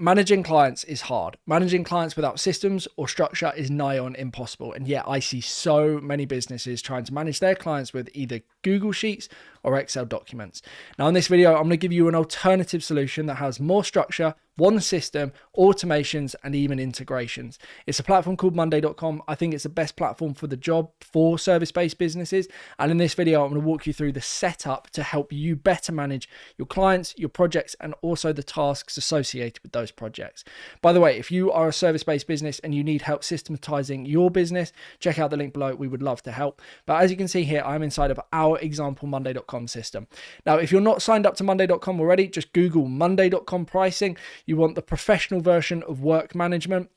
managing clients is hard. Managing clients without systems or structure is nigh on impossible. And yet I see so many businesses trying to manage their clients with either Google Sheets or Excel documents. Now in this video, I'm going to give you an alternative solution that has more structure, one system, automations, and even integrations. It's a platform called Monday.com. I think it's the best platform for the job for service-based businesses. And in this video, I'm going to walk you through the setup to help you better manage your clients, your projects, and also the tasks associated with those projects. By the way, if you are a service-based business and you need help systematizing your business, check out the link below. We would love to help. But as you can see here, I'm inside of our example Monday.com system. Now, if you're not signed up to Monday.com already, just Google Monday.com pricing. You want the professional version of work management.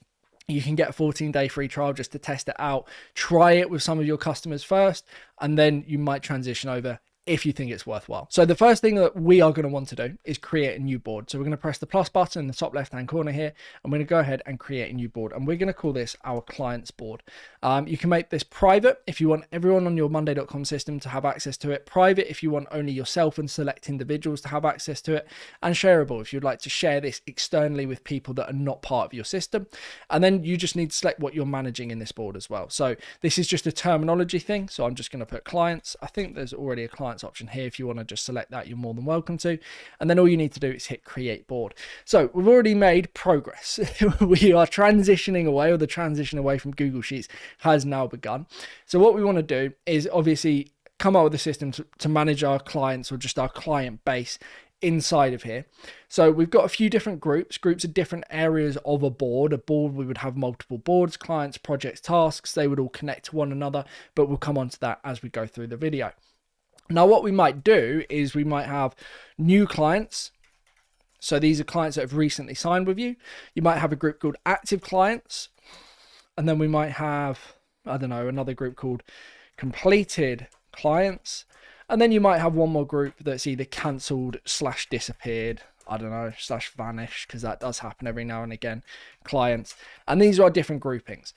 You can get a 14-day free trial just to test it out. Try it with some of your customers first, and then you might transition over if you think it's worthwhile. So the first thing that we are going to want to do is create a new board. So we're going to press the plus button in the top left-hand corner here, and we're going to go ahead and create a new board. And we're going to call this our clients board. You can make this private if you want everyone on your Monday.com system to have access to it. Private if you want only yourself and select individuals to have access to it. And shareable if you'd like to share this externally with people that are not part of your system. And then you just need to select what you're managing in this board as well. So this is just a terminology thing. So I'm just going to put clients. I think there's already a clients option here. If you want to just select that, you're more than welcome to. And then all you need to do is hit create board. So we've already made progress. We are transitioning away, or the transition away from Google Sheets has now begun. So what we want to do is obviously come up with a system to manage our clients, or just our client base inside of here. So we've got a few different groups of different areas of a board. We would have multiple boards, clients, projects, tasks. They would all connect to one another, but we'll come on to that as we go through the video. Now, what we might do is we might have new clients. So these are clients that have recently signed with you. You might have a group called active clients. And then we might have, I don't know, another group called completed clients. And then you might have one more group that's either cancelled / disappeared, I don't know, / vanished, because that does happen every now and again, clients. And these are different groupings.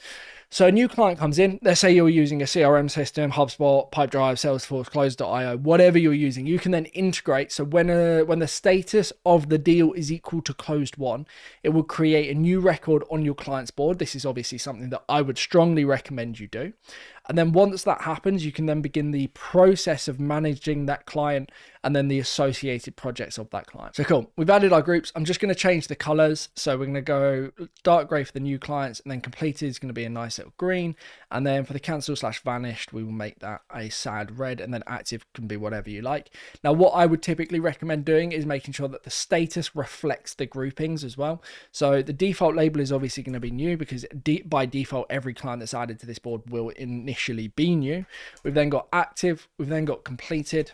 So a new client comes in, let's say you're using a CRM system, HubSpot, Pipedrive, Salesforce, Close.io, whatever you're using, you can then integrate. So when the status of the deal is equal to closed won, it will create a new record on your client's board. This is obviously something that I would strongly recommend you do. And then once that happens, you can then begin the process of managing that client and then the associated projects of that client. So cool, we've added our groups. I'm just going to change the colors. So we're going to go dark gray for the new clients, and then completed is going to be a nice little green. And then for the cancel / vanished, we will make that a sad red, and then active can be whatever you like. Now, what I would typically recommend doing is making sure that the status reflects the groupings as well. So the default label is obviously going to be new, because by default, every client that's added to this board will initially be new. We've then got active, we've then got completed,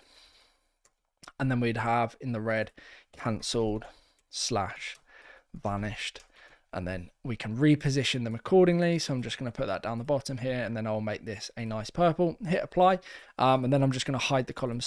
and then we'd have in the red cancelled / vanished. And then we can reposition them accordingly. So I'm just going to put that down the bottom here, and then I'll make this a nice purple, hit apply. And then I'm just going to hide the column.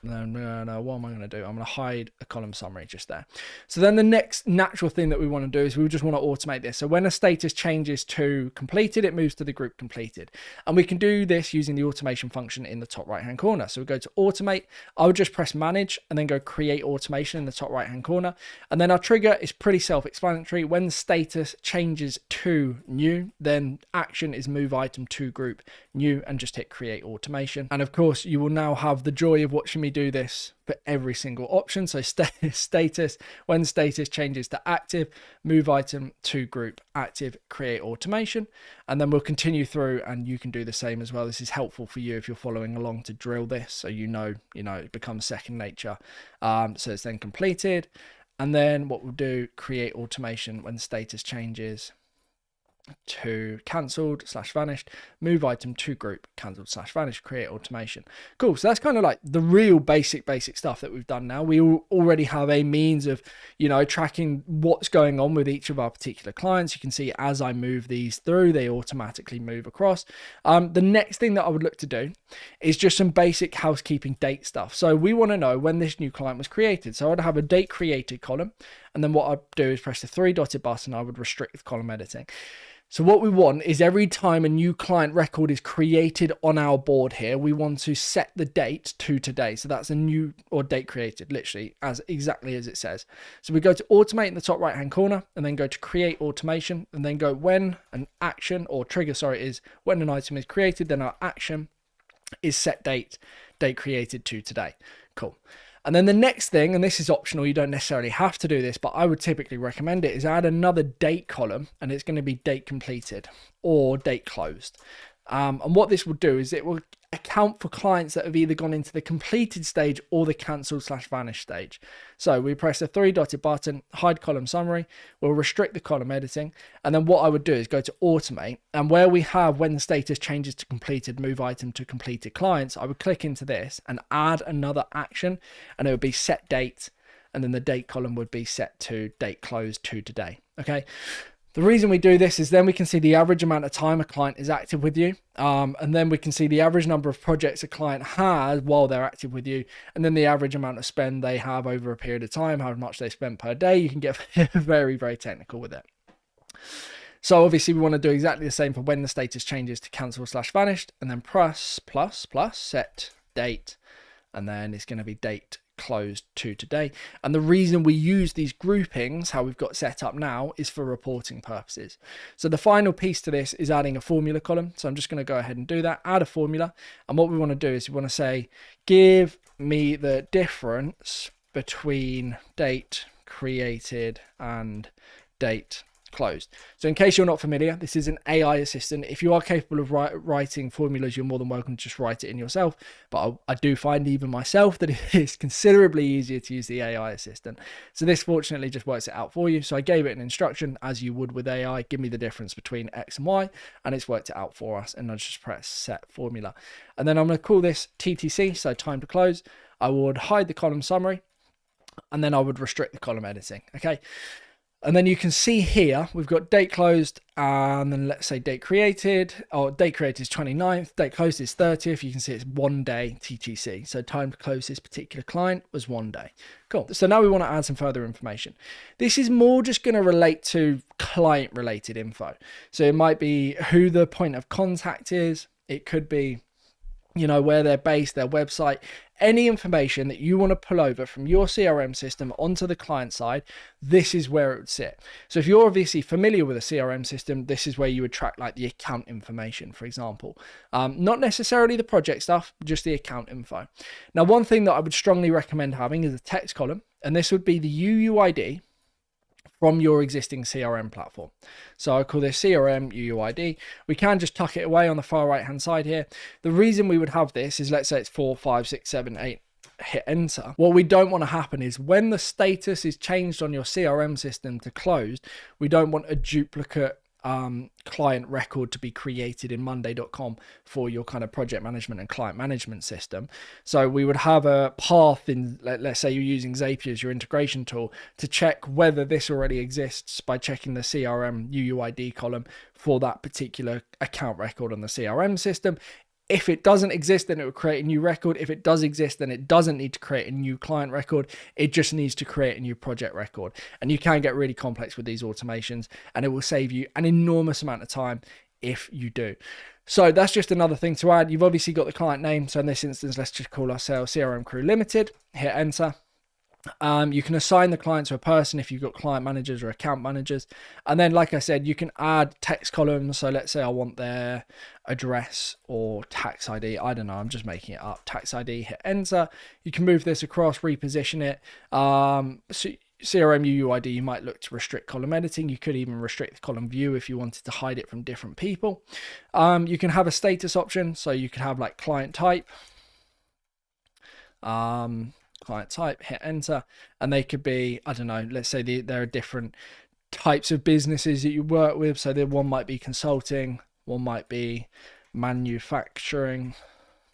No, what am I going to do? I'm going to hide a column summary just there. So then the next natural thing that we want to do is we just want to automate this. So when a status changes to completed, it moves to the group completed. And we can do this using the automation function in the top right-hand corner. So we go to automate. I'll just press manage and then go create automation in the top right-hand corner. And then our trigger is pretty self-explanatory. When the status changes to new, then action is move item to group new, and just hit create automation. And of course, you will now have the joy of watching me do this for every single option. So status, when status changes to active, move item to group, active, create automation. And then we'll continue through, and you can do the same as well. This is helpful for you if you're following along to drill this, so you know it becomes second nature. So it's then completed. And then what we'll do, create automation when status changes to cancelled / vanished, move item to group, cancelled / vanished, create automation. Cool. So that's kind of like the real basic stuff that we've done now. We already have a means of, tracking what's going on with each of our particular clients. You can see as I move these through, they automatically move across. The next thing that I would look to do is just some basic housekeeping date stuff. So we want to know when this new client was created. So I'd have a date created column. And then what I'd do is press the 3 dotted button. I would restrict the column editing. So what we want is every time a new client record is created on our board here, we want to set the date to today. So that's a new or date created, literally as exactly as it says. So we go to automate in the top right hand corner and then go to create automation and then go when an action or trigger, is when an item is created, then our action is set date created to today. Cool. And then the next thing, and this is optional, you don't necessarily have to do this, but I would typically recommend it, is add another date column, and it's going to be date completed or date closed. And what this will do is it will account for clients that have either gone into the completed stage or the cancelled/vanish stage. So we press the 3 dotted button, hide column summary, we'll restrict the column editing. And then what I would do is go to automate, and where we have when the status changes to completed, move item to completed clients, I would click into this and add another action, and it would be set date. And then the date column would be set to date closed to today. Okay. The reason we do this is then we can see the average amount of time a client is active with you. And then we can see the average number of projects a client has while they're active with you. And then the average amount of spend they have over a period of time, how much they spend per day. You can get very, very technical with it. So obviously we want to do exactly the same for when the status changes to cancel/vanished, and then press plus set date. And then it's going to be date closed to today. And the reason we use these groupings, how we've got set up now, is for reporting purposes. So the final piece to this is adding a formula column. So I'm just going to go ahead and do that, add a formula. And what we want to do is we want to say, give me the difference between date created and date closed. So in case you're not familiar, this is an AI assistant. If you are capable of writing formulas, you're more than welcome to just write it in yourself. But I do find even myself that it is considerably easier to use the AI assistant. So this fortunately just works it out for you. So I gave it an instruction as you would with AI, give me the difference between X and Y, and it's worked it out for us. And I just press set formula. And then I'm going to call this TTC, so time to close. I would hide the column summary, and then I would restrict the column editing. Okay. And then you can see here, we've got date closed, and then let's say date created, or date created is 29th, date closed is 30th. You can see it's 1 day TTC. So time to close this particular client was 1 day. Cool. So now we want to add some further information. This is more just going to relate to client related info. So it might be who the point of contact is. It could be, where they're based, their website, any information that you want to pull over from your CRM system onto the client side. This is where it would sit. So if you're obviously familiar with a CRM system, this is where you would track like the account information, for example, not necessarily the project stuff, just the account info. Now, one thing that I would strongly recommend having is a text column, and this would be the UUID from your existing CRM platform. So I call this CRM UUID. We can just tuck it away on the far right hand side here. The reason we would have this is, let's say it's 4, 5, 6, 7, 8, hit enter. What we don't want to happen is when the status is changed on your CRM system to closed, we don't want a duplicate client record to be created in monday.com for your kind of project management and client management system. So we would have a path in, let's say you're using Zapier as your integration tool, to check whether this already exists by checking the CRM UUID column for that particular account record on the CRM system. If it doesn't exist, then it will create a new record. If it does exist, then it doesn't need to create a new client record. It just needs to create a new project record. And you can get really complex with these automations, and it will save you an enormous amount of time if you do. So that's just another thing to add. You've obviously got the client name. So in this instance, let's just call ourselves CRM Crew Limited. Hit enter. You can assign the client to a person if you've got client managers or account managers. And then, like I said, you can add text columns. So let's say I want their address or tax ID. I don't know. I'm just making it up. Tax ID, hit enter. You can move this across, reposition it. So CRM UUID, you might look to restrict column editing. You could even restrict the column view if you wanted to hide it from different people. You can have a status option. So you could have like client type. Client type, hit enter, and they could be, I don't know, let's say there are different types of businesses that you work with. So one might be consulting, one might be manufacturing,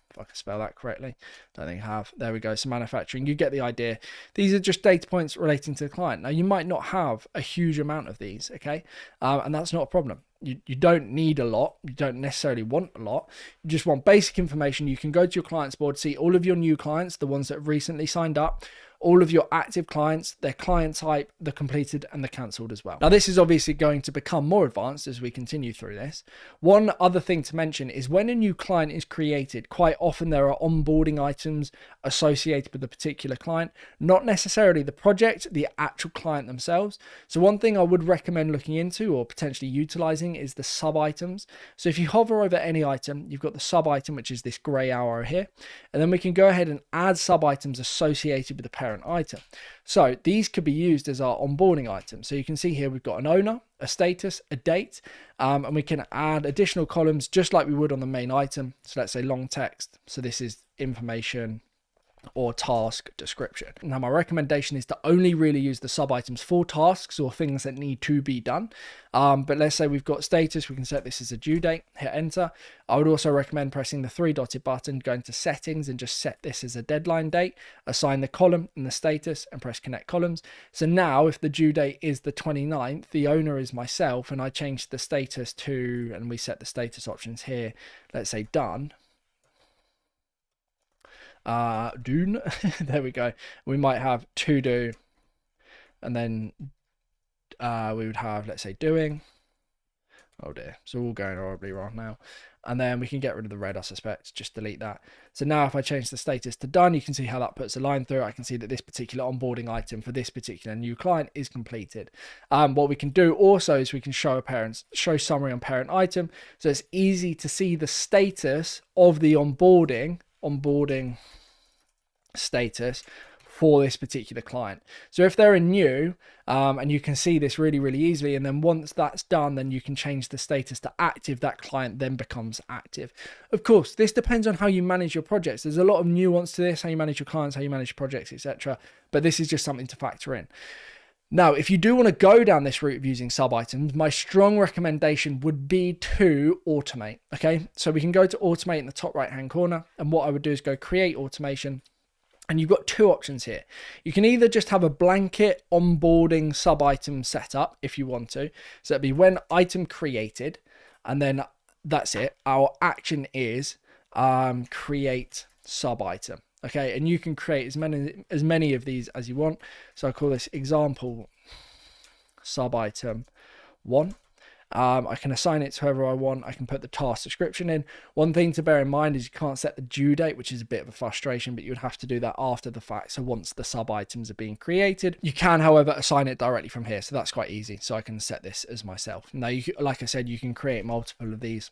if I can spell that correctly. Don't think I have. There we go. So manufacturing, you get the idea. These are just data points relating to the client. Now you might not have a huge amount of these, okay? And that's not a problem. You don't need a lot. You don't necessarily want a lot. You just want basic information. You can go to your clients board, see all of your new clients, the ones that have recently signed up, all of your active clients, their client type, the completed and the cancelled as well. Now, this is obviously going to become more advanced as we continue through this. One other thing to mention is when a new client is created, quite often there are onboarding items associated with a particular client, not necessarily the project, the actual client themselves. So one thing I would recommend looking into or potentially utilizing is the sub items. So if you hover over any item, you've got the sub item, which is this gray arrow here, and then we can go ahead and add sub items associated with the parent item. So these could be used as our onboarding items. So you can see here we've got an owner, a status, a date, and we can add additional columns just like we would on the main item. So let's say long text. So this is information or task description. Now, my recommendation is to only really use the sub items for tasks or things that need to be done. But let's say we've got status, we can set this as a due date, hit enter. I would also recommend pressing the three dotted button, going to settings and just set this as a deadline date, assign the column and the status and press connect columns. So now if the due date is the 29th, the owner is myself, and I change the status to, and we set the status options here, let's say done. Dune. There we go. We might have to do, and then we would have, let's say, doing. Oh dear, it's all going horribly wrong now. And then we can get rid of the red, I suspect, just delete that. So now if I change the status to done, you can see how that puts a line through. I can see that this particular onboarding item for this particular new client is completed. What we can do also is we can show summary on parent item. So it's easy to see the status of the onboarding status for this particular client. So if they're a new, and you can see this really, really easily, and then once that's done, then you can change the status to active. That client then becomes active. Of course, this depends on how you manage your projects. There's a lot of nuance to this, how you manage your clients, how you manage your projects, etc. But this is just something to factor in. Now, if you do want to go down this route of using sub items, my strong recommendation would be to automate. Okay, so we can go to automate in the top right hand corner, and what I would do is go create automation. And you've got two options here. You can either just have a blanket onboarding sub item set up if you want to. So that'd be when item created, and then that's it. Our action is create sub item. Okay, and you can create as many of these as you want. So I call this example sub item 1. I can assign it to whoever I want. I can put the task description in. One thing to bear in mind is you can't set the due date, which is a bit of a frustration, but you would have to do that after the fact. So once the sub items are being created, you can, however, assign it directly from here. So that's quite easy. So I can set this as myself. Now, like I said, you can create multiple of these.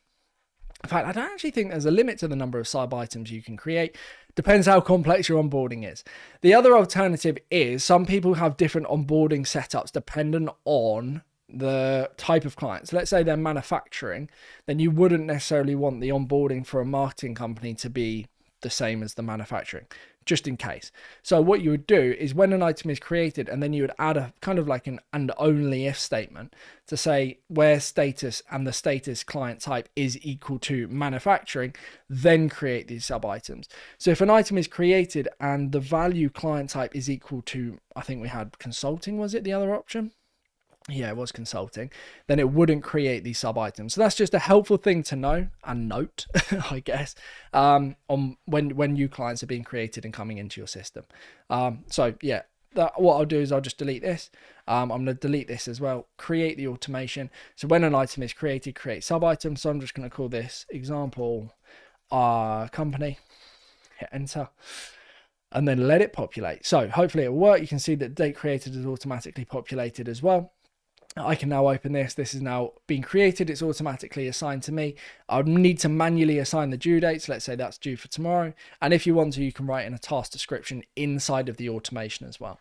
In fact, I don't actually think there's a limit to the number of sub items you can create. Depends how complex your onboarding is. The other alternative is some people have different onboarding setups dependent on the type of clients. Let's say they're manufacturing, then you wouldn't necessarily want the onboarding for a marketing company to be the same as the manufacturing, just in case. So what you would do is when an item is created, and then you would add a kind of like an and only if statement to say where status and the status client type is equal to manufacturing, then create these sub items. So if an item is created and the value client type is equal to, I think we had consulting, was it the other option? Yeah, it was consulting, then it wouldn't create these sub items. So that's just a helpful thing to know and note, I guess, on when new clients are being created and coming into your system. So yeah, what I'll do is I'll just delete this. I'm going to delete this as well, create the automation. So when an item is created, create sub items. So I'm just going to call this example company, hit enter, and then let it populate. So hopefully it will work. You can see that date created is automatically populated as well. I can now open this. This is now being created. It's automatically assigned to me. I would need to manually assign the due dates. Let's say that's due for tomorrow. And if you want to, you can write in a task description inside of the automation as well.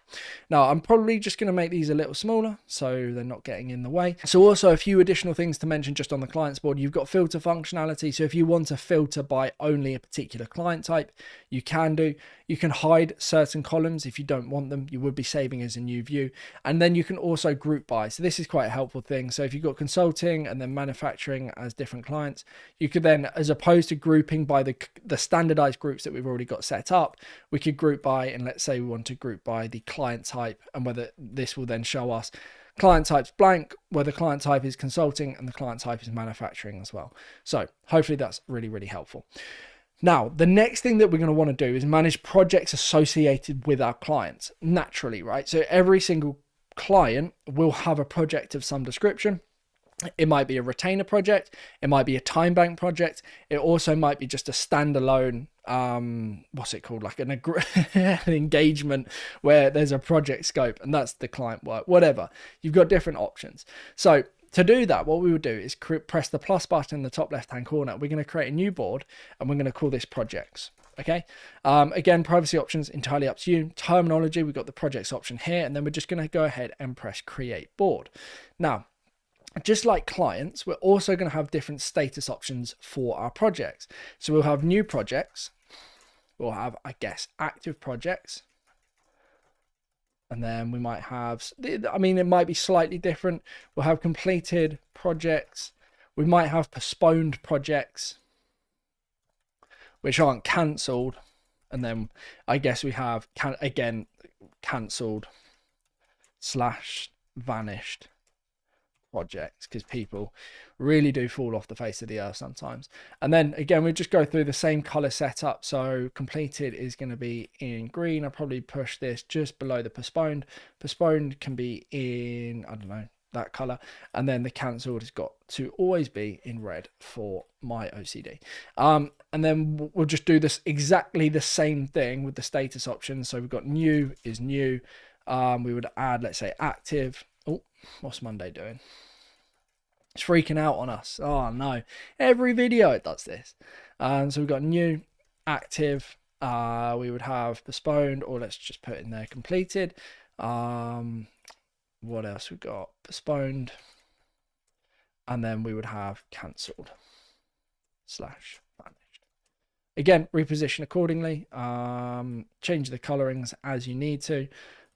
Now, I'm probably just going to make these a little smaller so they're not getting in the way. So also a few additional things to mention just on the clients board. You've got filter functionality. So if you want to filter by only a particular client type, you can do. You can hide certain columns if you don't want them. You would be saving as a new view. And then you can also group by. So this is quite a helpful thing. So if you've got consulting and then manufacturing as different clients, you could then, as opposed to grouping by the standardized groups that we've already got set up, we could group by, and let's say we want to group by the client type, and whether this will then show us client type's blank, where the client type is consulting and the client type is manufacturing as well. So hopefully that's really, really helpful. Now, the next thing that we're going to want to do is manage projects associated with our clients naturally, right? So every single client will have a project of some description. It might be a retainer project. It might be a time bank project. It also might be just a standalone, what's it called? Like an engagement where there's a project scope and that's the client work, whatever. You've got different options. So to do that, what we would do is press the plus button in the top left-hand corner. We're going to create a new board and we're going to call this projects. Okay. Again, privacy options entirely up to you. Terminology, we've got the projects option here, and then we're just going to go ahead and press create board. Now, just like clients, we're also going to have different status options for our projects. So we'll have new projects. We'll have, I guess, active projects. And then we might have, I mean, it might be slightly different. We'll have completed projects. We might have postponed projects, which aren't cancelled. And then I guess we have, again, cancelled / vanished projects, because people really do fall off the face of the earth sometimes. And then again, we just go through the same color setup. So completed is going to be in green. I'll probably push this just below the postponed. Postponed can be in, I don't know, that color. And then the cancelled has got to always be in red for my OCD. And then we'll just do this exactly the same thing with the status options. So we've got new is new. We would add, let's say, active. Oh, what's Monday doing? It's freaking out on us. Oh no, every video it does this. So we've got new, active. We would have postponed, or let's just put in there completed. What else we got? Postponed. And then we would have cancelled / vanished. Again, reposition accordingly. Change the colorings as you need to.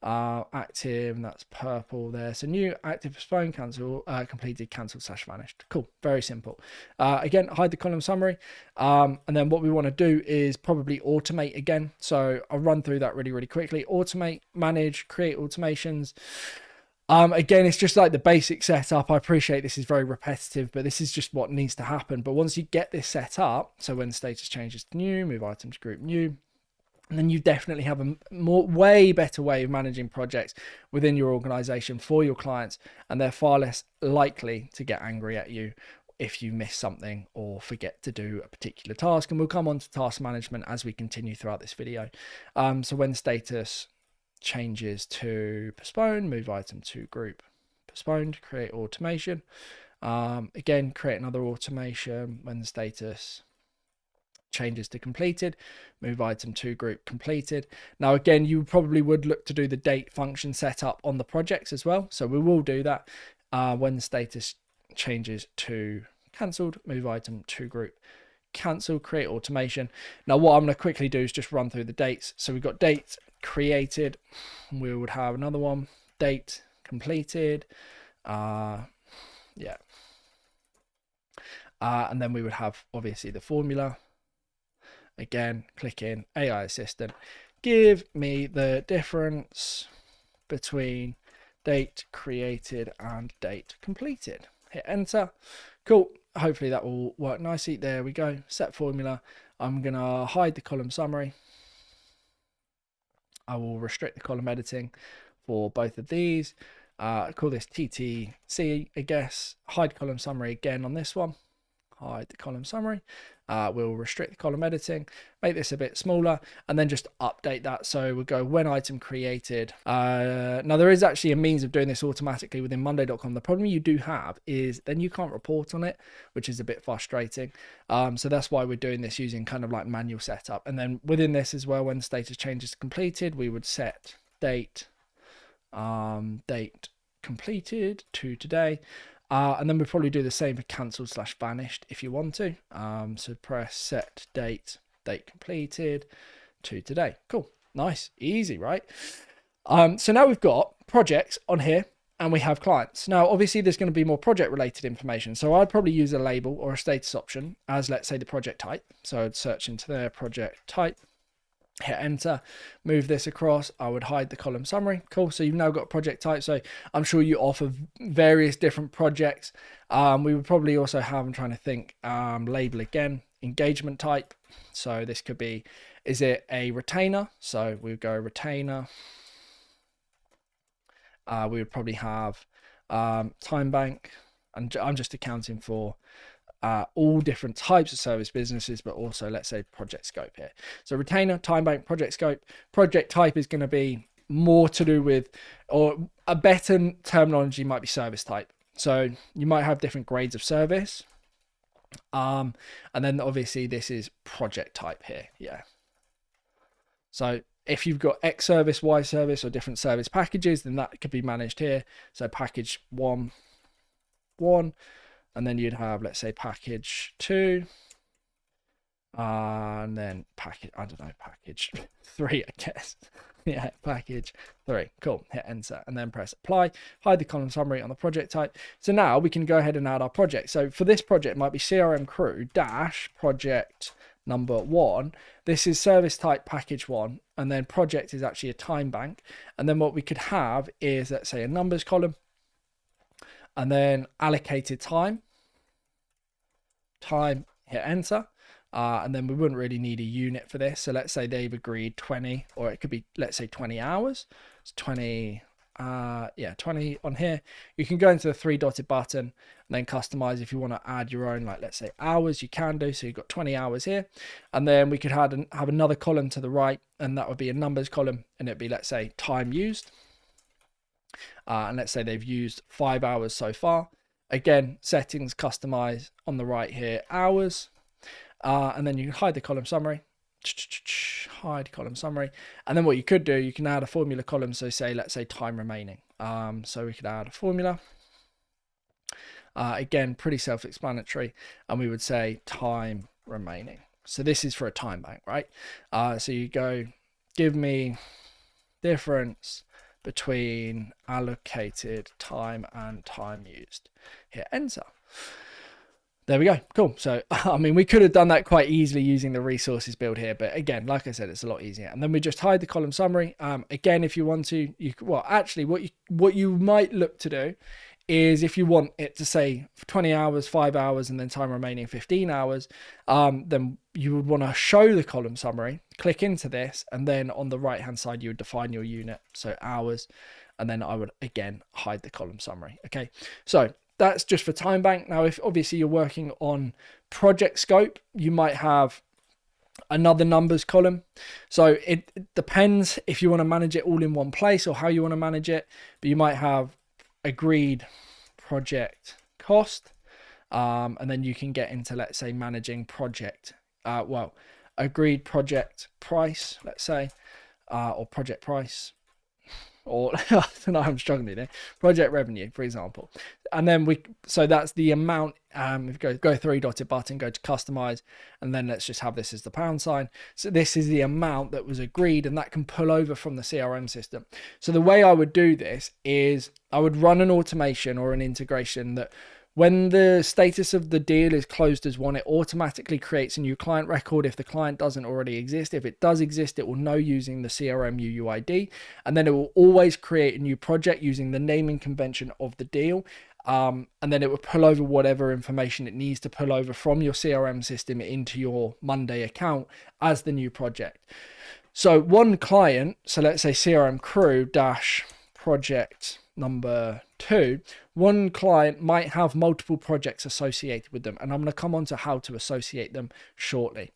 Active, and that's purple there. So new, active, postponed, cancel, completed, cancelled / vanished. Cool, very simple. Again, hide the column summary. And then what we want to do is probably automate again. So I'll run through that really quickly. Automate, manage, create automations. Again, it's just like the basic setup. I appreciate this is very repetitive, but this is just what needs to happen. But once you get this set up, so when status changes to new, move item to group new, and then you definitely have a way better way of managing projects within your organization for your clients, and they're far less likely to get angry at you if you miss something or forget to do a particular task. And we'll come on to task management as we continue throughout this video. So when status changes to postpone, move item to group postponed, create automation. Again, create another automation when the status changes to completed, move item to group completed. Now again, you probably would look to do the date function setup on the projects as well, so we will do that. When the status changes to cancelled, move item to group cancel, create automation. Now what I'm going to quickly do is just run through the dates. So we've got date created, we would have another one, date completed, and then we would have obviously the formula. Again, click in AI Assistant. Give me the difference between date created and date completed. Hit enter. Cool. Hopefully that will work nicely. There we go. Set formula. I'm going to hide the column summary. I will restrict the column editing for both of these. Call this TTC, I guess. Hide column summary again on this one. Hide the column summary. We'll restrict the column editing, make this a bit smaller, and then just update that. So we'll go when item created. Now there is actually a means of doing this automatically within monday.com. The problem you do have is then you can't report on it, which is a bit frustrating. So that's why we're doing this using kind of like manual setup. And then within this as well, when the status changes to completed, we would set date completed to today. And then we'll probably do the same for cancelled / vanished if you want to. So press set date completed to today. Cool. Nice. Easy, right? So now we've got projects on here and we have clients. Now, obviously there's going to be more project related information. So I'd probably use a label or a status option as, let's say, the project type. So I'd search into their project type. Hit enter, move this across. I would hide the column summary. Cool. So you've now got project type. So I'm sure you offer various different projects. We would probably also have, I'm trying to think, label again. engagement type. So this could be, is it a retainer? So we would go retainer. We would probably have time bank, and I'm just accounting for all different types of service businesses, but also let's say project scope here. So retainer, time bank, project scope. Project type is going to be more to do with, or a better terminology might be service type. So you might have different grades of service. And then obviously this is project type here. Yeah. So if you've got X service, Y service, or different service packages, then that could be managed here. So package one, and then you'd have, let's say, package 2, and then package 3, I guess. Yeah, package 3. Cool. Hit enter and then press apply. Hide the column summary on the project type. So now we can go ahead and add our project. So for this project, it might be CRM crew dash project number 1. This is service type package 1, and then project is actually a time bank. And then what we could have is, let's say, a numbers column, and then allocated time, hit enter. And then we wouldn't really need a unit for this. So let's say they've agreed 20, or it could be, let's say, 20 hours. It's 20, 20 on here. You can go into the 3 dotted button and then customize if you want to add your own, like let's say hours, you can do. So you've got 20 hours here. And then we could have another column to the right, and that would be a numbers column, and it'd be, let's say, time used. And let's say they've used 5 hours so far. Again, settings, customize on the right here, hours. And then you can hide the column summary, hide column summary. And then what you could do, you can add a formula column. So say, let's say time remaining. So we could add a formula. Again, pretty self-explanatory. And we would say time remaining. So this is for a time bank, right? So you go, give me difference between allocated time and time used. Hit enter. There we go. Cool. So, I mean, we could have done that quite easily using the resources build here, but again, like I said, it's a lot easier. And then we just hide the column summary. Again, if you want to, what you might look to do is, if you want it to say 20 hours, 5 hours, and then time remaining 15 hours, then you would want to show the column summary, click into this, and then on the right-hand side, you would define your unit. So hours, and then I would, again, hide the column summary. Okay. So that's just for time bank. Now, if obviously you're working on project scope, you might have another numbers column. So it depends if you want to manage it all in one place or how you want to manage it, but you might have agreed project cost. And then you can get into, let's say, managing project, agreed project price, let's say, or project price. Or I don't know, I'm struggling there. Project revenue, for example. And then so that's the amount. If you go 3 dotted button, go to customize, and then let's just have this as the pound sign. So this is the amount that was agreed, and that can pull over from the CRM system. So the way I would do this is I would run an automation or an integration that, when the status of the deal is closed as 1, it automatically creates a new client record if the client doesn't already exist. If it does exist, it will know using the CRM UUID, and then it will always create a new project using the naming convention of the deal. And then it will pull over whatever information it needs to pull over from your CRM system into your Monday account as the new project. So one client, so let's say CRM crew dash project number 2, one client might have multiple projects associated with them, and I'm going to come on to how to associate them shortly.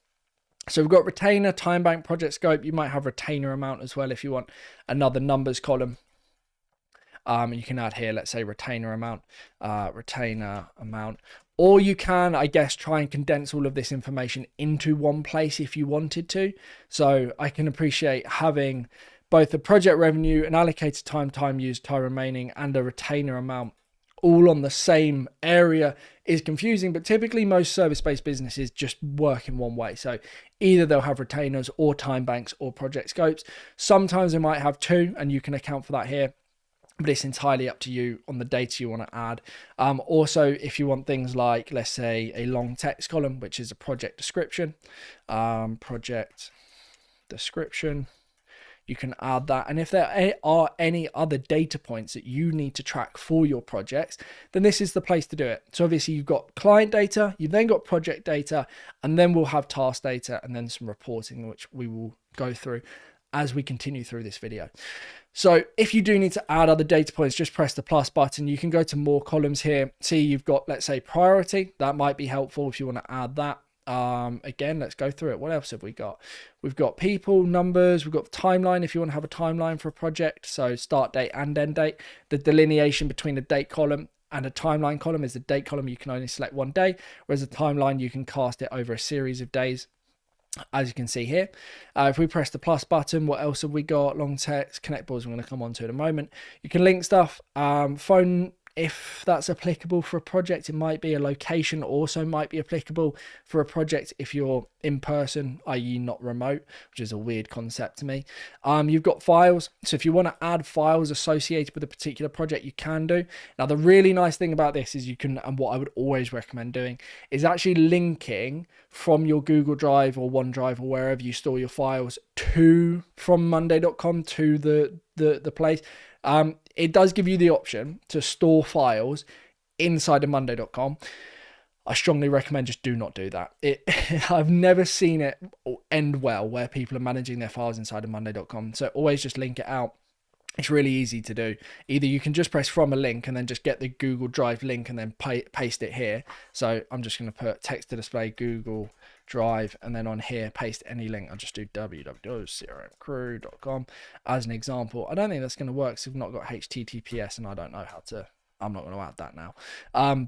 So we've got retainer, time bank, project scope. You might have retainer amount as well if you want another numbers column. You can add here, let's say, retainer amount, or you can, I guess, try and condense all of this information into one place if you wanted to. So I can appreciate having both the project revenue, an allocated time used, time remaining, and a retainer amount all on the same area is confusing, but typically most service-based businesses just work in one way. So either they'll have retainers or time banks or project scopes. Sometimes they might have 2, and you can account for that here, but it's entirely up to you on the data you want to add. Also, if you want things like, let's say, a long text column, which is a project description, you can add that. And if there are any other data points that you need to track for your projects, then this is the place to do it. So obviously you've got client data, you've then got project data, and then we'll have task data and then some reporting, which we will go through as we continue through this video. So if you do need to add other data points, just press the plus button. You can go to more columns here. See, you've got, let's say, priority. That might be helpful if you want to add that. Again, let's go through it. What else have we got? We've got people, numbers, we've got the timeline if you want to have a timeline for a project. So start date and end date. The delineation between a date column and a timeline column is the date column. You can only select one day, whereas a timeline, you can cast it over a series of days, as you can see here. If we press the plus button, what else have we got? Long text, connect boards, we're going to come on to in a moment. You can link stuff, phone, if that's applicable for a project. It might be. A location also might be applicable for a project if you're in person, i.e. not remote, which is a weird concept to me. You've got files, so if you want to add files associated with a particular project, you can do. Now the really nice thing about this is you can, and what I would always recommend doing, is actually linking from your Google Drive or OneDrive or wherever you store your files to, from monday.com to the place. It does give you the option to store files inside of monday.com. I strongly recommend just do not do that. I've never seen it end well where people are managing their files inside of monday.com. So always just link it out. It's really easy to do. Either you can just press from a link and then just get the Google Drive link and then paste it here. So I'm just going to put text to display Google Drive, and then on here paste any link. I'll just do www.crmcrew.com as an example. I don't think that's going to work because we've not got HTTPS and I don't know how to. I'm not going to add that now,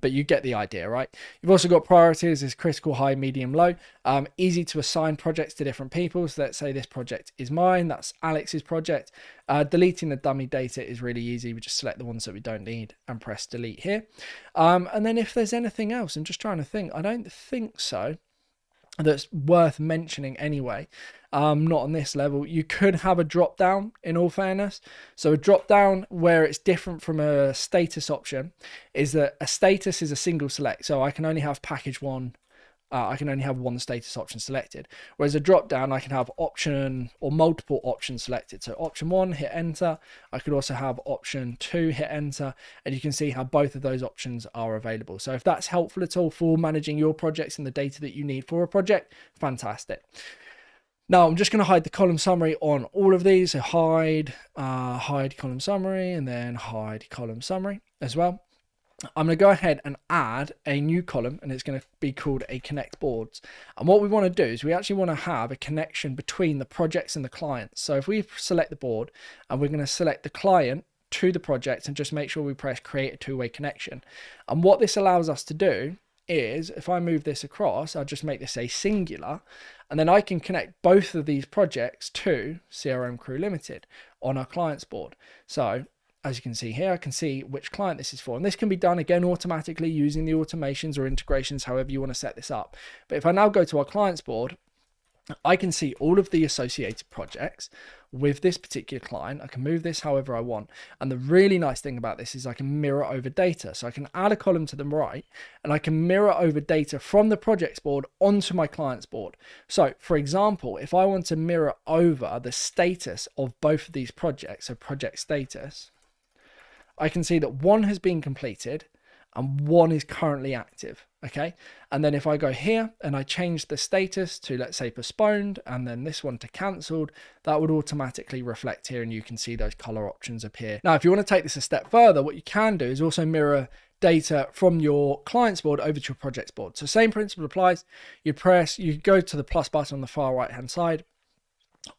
but you get the idea, right? You've also got priorities is critical, high, medium, low. Easy to assign projects to different people. So let's say this project is mine, that's Alex's project. Deleting the dummy data is really easy. We just select the ones that we don't need and press delete here. And then if there's anything else, I'm just trying to think. I don't think so. That's worth mentioning anyway. Not on this level. You could have a drop down, in all fairness. So a drop down where it's different from a status option is that a status is a single select. So I can only have package one. I can only have one status option selected. Whereas a drop down, I can have option or multiple options selected. So option one, hit enter. I could also have option two, hit enter. And you can see how both of those options are available. So if that's helpful at all for managing your projects and the data that you need for a project, fantastic. Now I'm just going to hide the column summary on all of these. So hide column summary, and then hide column summary as well. I'm going to go ahead and add a new column, and it's going to be called a connect boards. And what we want to do is we actually want to have a connection between the projects and the clients. So if we select the board and we're going to select the client to the project and just make sure we press create a two-way connection. And what this allows us to do is if I move this across, I'll just make this a singular, and then I can connect both of these projects to CRM Crew Limited on our clients board. So as you can see here, I can see which client this is for. And this can be done again automatically using the automations or integrations, however you want to set this up. But if I now go to our clients board, I can see all of the associated projects with this particular client. I can move this however I want. And the really nice thing about this is I can mirror over data. So I can add a column to the right and I can mirror over data from the projects board onto my clients board. So for example, if I want to mirror over the status of both of these projects, so project status, I can see that one has been completed and one is currently active. Okay. And then if I go here and I change the status to, let's say, postponed, and then this one to cancelled, that would automatically reflect here and you can see those color options appear. Now, if you want to take this a step further, what you can do is also mirror data from your clients board over to your projects board. So same principle applies. You go to the plus button on the far right hand side,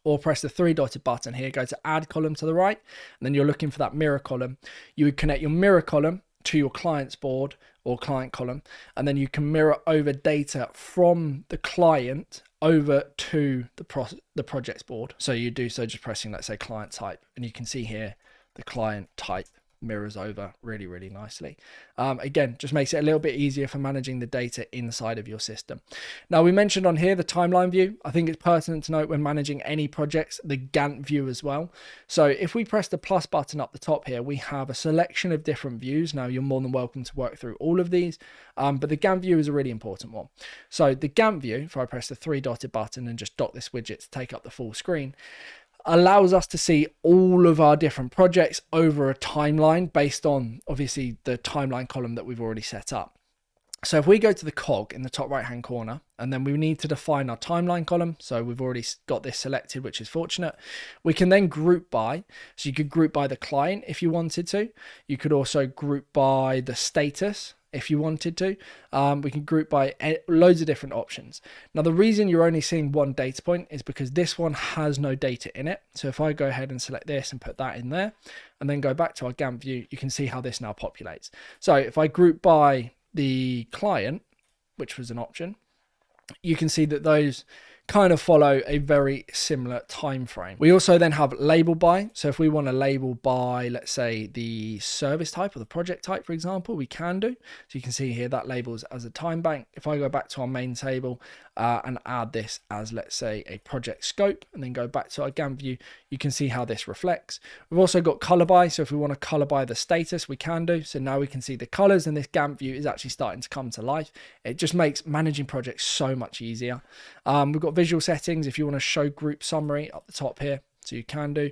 or press the three dotted button here, go to add column to the right, and then you're looking for that mirror column. You would connect your mirror column to your client's board or client column, and then you can mirror over data from the client over to the projects board. So you do so just pressing, let's say, client type, and you can see here the client type mirrors over really, really nicely. Again, just makes it a little bit easier for managing the data inside of your system. Now, we mentioned on here the timeline view. I think it's pertinent to note when managing any projects, the Gantt view as well. So if we press the plus button up the top here, we have a selection of different views. Now, you're more than welcome to work through all of these, but the Gantt view is a really important one. So the Gantt view, if I press the three dotted button and just dot this widget to take up the full screen, allows us to see all of our different projects over a timeline based on obviously the timeline column that we've already set up. So if we go to the cog in the top right hand corner, and then we need to define our timeline column. So we've already got this selected, which is fortunate. We can then group by. So you could group by the client if you wanted to. You could also group by the status if you wanted to. We can group by loads of different options. Now, the reason you're only seeing one data point is because this one has no data in it. So if I go ahead and select this and put that in there, and then go back to our Gantt view, you can see how this now populates. So if I group by the client, which was an option, you can see that those kind of follow a very similar time frame. We also then have label by. So if we want to label by, let's say, the service type or the project type, for example, we can do. So you can see here that labels as a time bank. If I go back to our main table and add this as, let's say, a project scope, and then go back to our Gantt view, you can see how this reflects. We've also got color by. So if we want to color by the status, we can do. So now we can see the colors, and this Gantt view is actually starting to come to life. It just makes managing projects so much easier. We've got visual settings. If you want to show group summary up the top here, so you can do.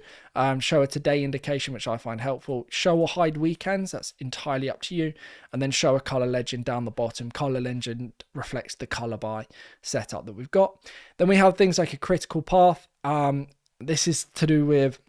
Show a today indication, which I find helpful. Show or hide weekends, that's entirely up to you. And then show a color legend down the bottom. Color legend reflects the color by setup that we've got. Then we have things like a critical path. This is to do with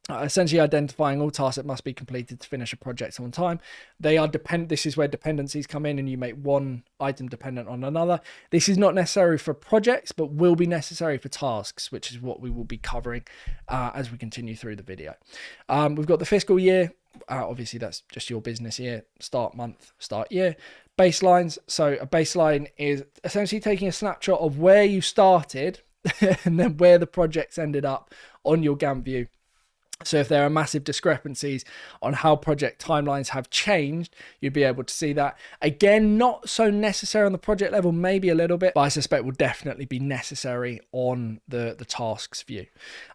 essentially identifying all tasks that must be completed to finish a project on time. They are this is where dependencies come in, and you make one item dependent on another. This is not necessary for projects, but will be necessary for tasks, which is what we will be covering as we continue through the video. We've got the fiscal year. Obviously, that's just your business year, start month, start year. Baselines. So a baseline is essentially taking a snapshot of where you started and then where the projects ended up on your Gantt view. So if there are massive discrepancies on how project timelines have changed, you'd be able to see that. Again, not so necessary on the project level, maybe a little bit, but I suspect will definitely be necessary on the tasks view.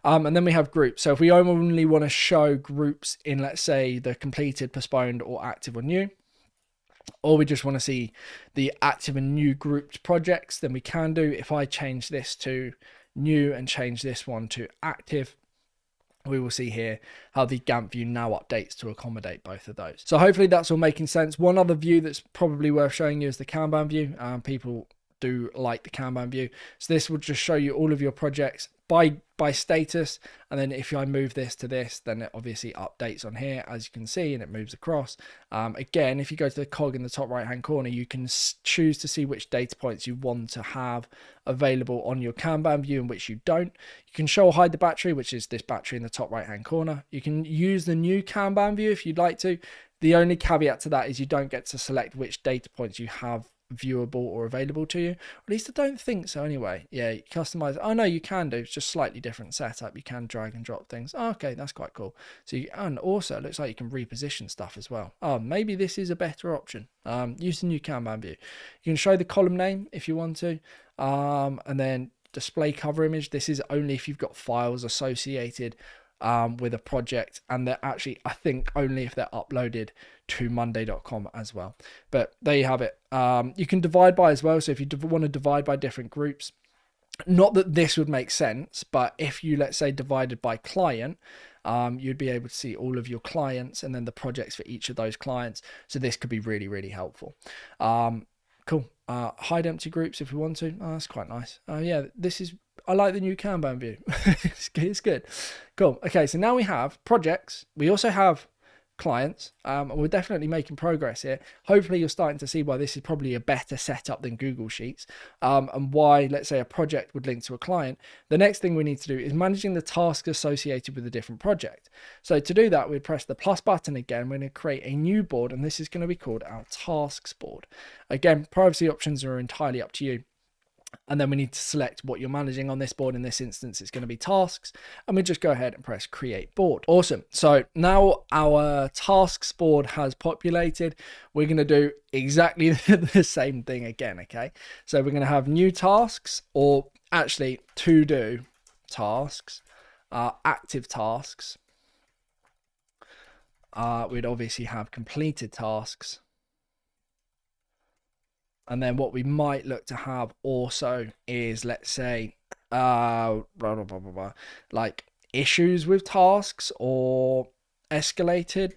And then we have groups. So if we only want to show groups in, let's say, the completed, postponed, or active or new, or we just want to see the active and new grouped projects, then we can do. If I change this to new and change this one to active, we will see here how the Gantt view now updates to accommodate both of those. So hopefully that's all making sense. One other view that's probably worth showing you is the Kanban view. People do like the Kanban view. So this will just show you all of your projects by status, and then if I move this to this, then it obviously updates on here, as you can see, and it moves across. Again, if you go to the cog in the top right hand corner, you can choose to see which data points you want to have available on your Kanban view and which you don't. You can show or hide the battery, which is this battery in the top right hand corner. You can use the new Kanban view if you'd like to. The only caveat to that is you don't get to select which data points you have viewable or available to you. At least I don't think so anyway. Yeah, customize. Oh no, you can do. It's just slightly different setup. You can drag and drop things. Oh, okay, that's quite cool. So and also it looks like you can reposition stuff as well. Oh, maybe this is a better option. Use the new Kanban view. You can show the column name if you want to, and then display cover image. This is only if you've got files associated with a project, and they're actually, I think, only if they're uploaded to monday.com as well. But there you have it. You can divide by as well. So if you want to divide by different groups, not that this would make sense, but if you, let's say, divided by client, you'd be able to see all of your clients and then the projects for each of those clients. So this could be really, really helpful. Cool. Hide empty groups if we want to. Oh, that's quite nice. Yeah, I like the new Kanban view. It's good. Cool. Okay, so now we have projects. We also have clients, and we're definitely making progress here. Hopefully you're starting to see why this is probably a better setup than Google Sheets, and why, let's say, a project would link to a client. The next thing we need to do is managing the tasks associated with a different project. So to do that, we press the plus button again. We're going to create a new board, and this is going to be called our tasks board. Again, privacy options are entirely up to you. And then we need to select what you're managing on this board. In this instance, it's going to be tasks. And we just go ahead and press create board. Awesome. So now our tasks board has populated. We're going to do exactly the same thing again. Okay. So we're going to have new tasks, or actually to do tasks, active tasks. We'd obviously have completed tasks. And then what we might look to have also is, let's say, like issues with tasks or escalated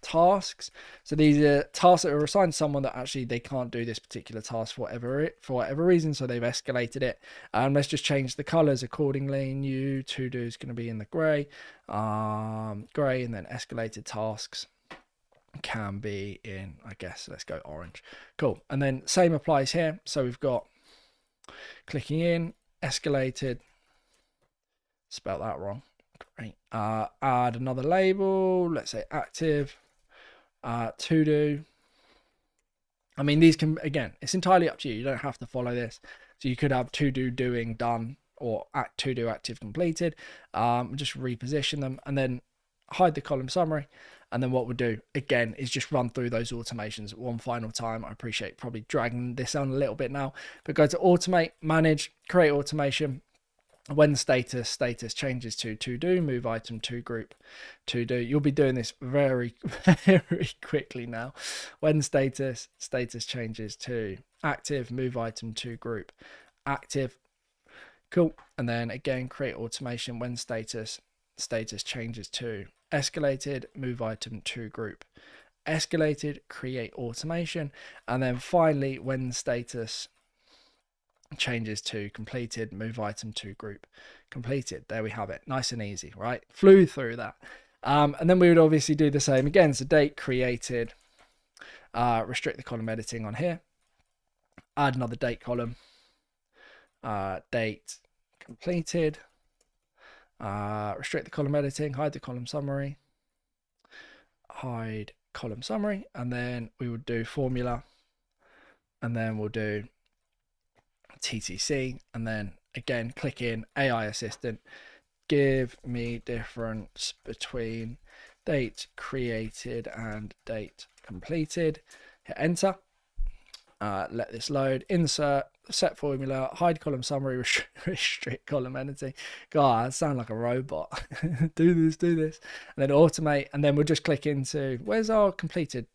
tasks. So these are tasks that are assigned to someone that actually they can't do this particular task for whatever reason, so they've escalated it. Let's just change the colors accordingly. New to do is going to be in the gray, and then escalated tasks can be in, I guess, let's go orange. Cool. And then same applies here. So we've got clicking in, escalated, spelt that wrong. Great. Add another label, let's say active, to do. I mean, these can, again, it's entirely up to you. You don't have to follow this. So you could have to do, doing, done, or to do, active, completed. Just reposition them and then hide the column summary. And then what we'll do again is just run through those automations one final time. I appreciate probably dragging this on a little bit now, but go to automate, manage, create automation. When status changes to do, move item to group to do. You'll be doing this very, very quickly now. When status changes to active, move item to group active. Cool. And then again, create automation. When status changes to escalated, move item to group escalated, create automation. And then finally, when status changes to completed, move item to group completed. There we have it. Nice and easy, right? Flew through that. And then we would obviously do the same again. So date created, restrict the column editing on here, add another date column, date completed, restrict the column editing, hide the column summary, hide column summary, and then we would do formula, and then we'll do TTC, and then again click in AI assistant, give me difference between date created and date completed, hit enter, let this load, insert, set formula, hide column summary, restrict column editing. God, I sound like a robot. do this, and then automate, and then we'll just click into, where's our completed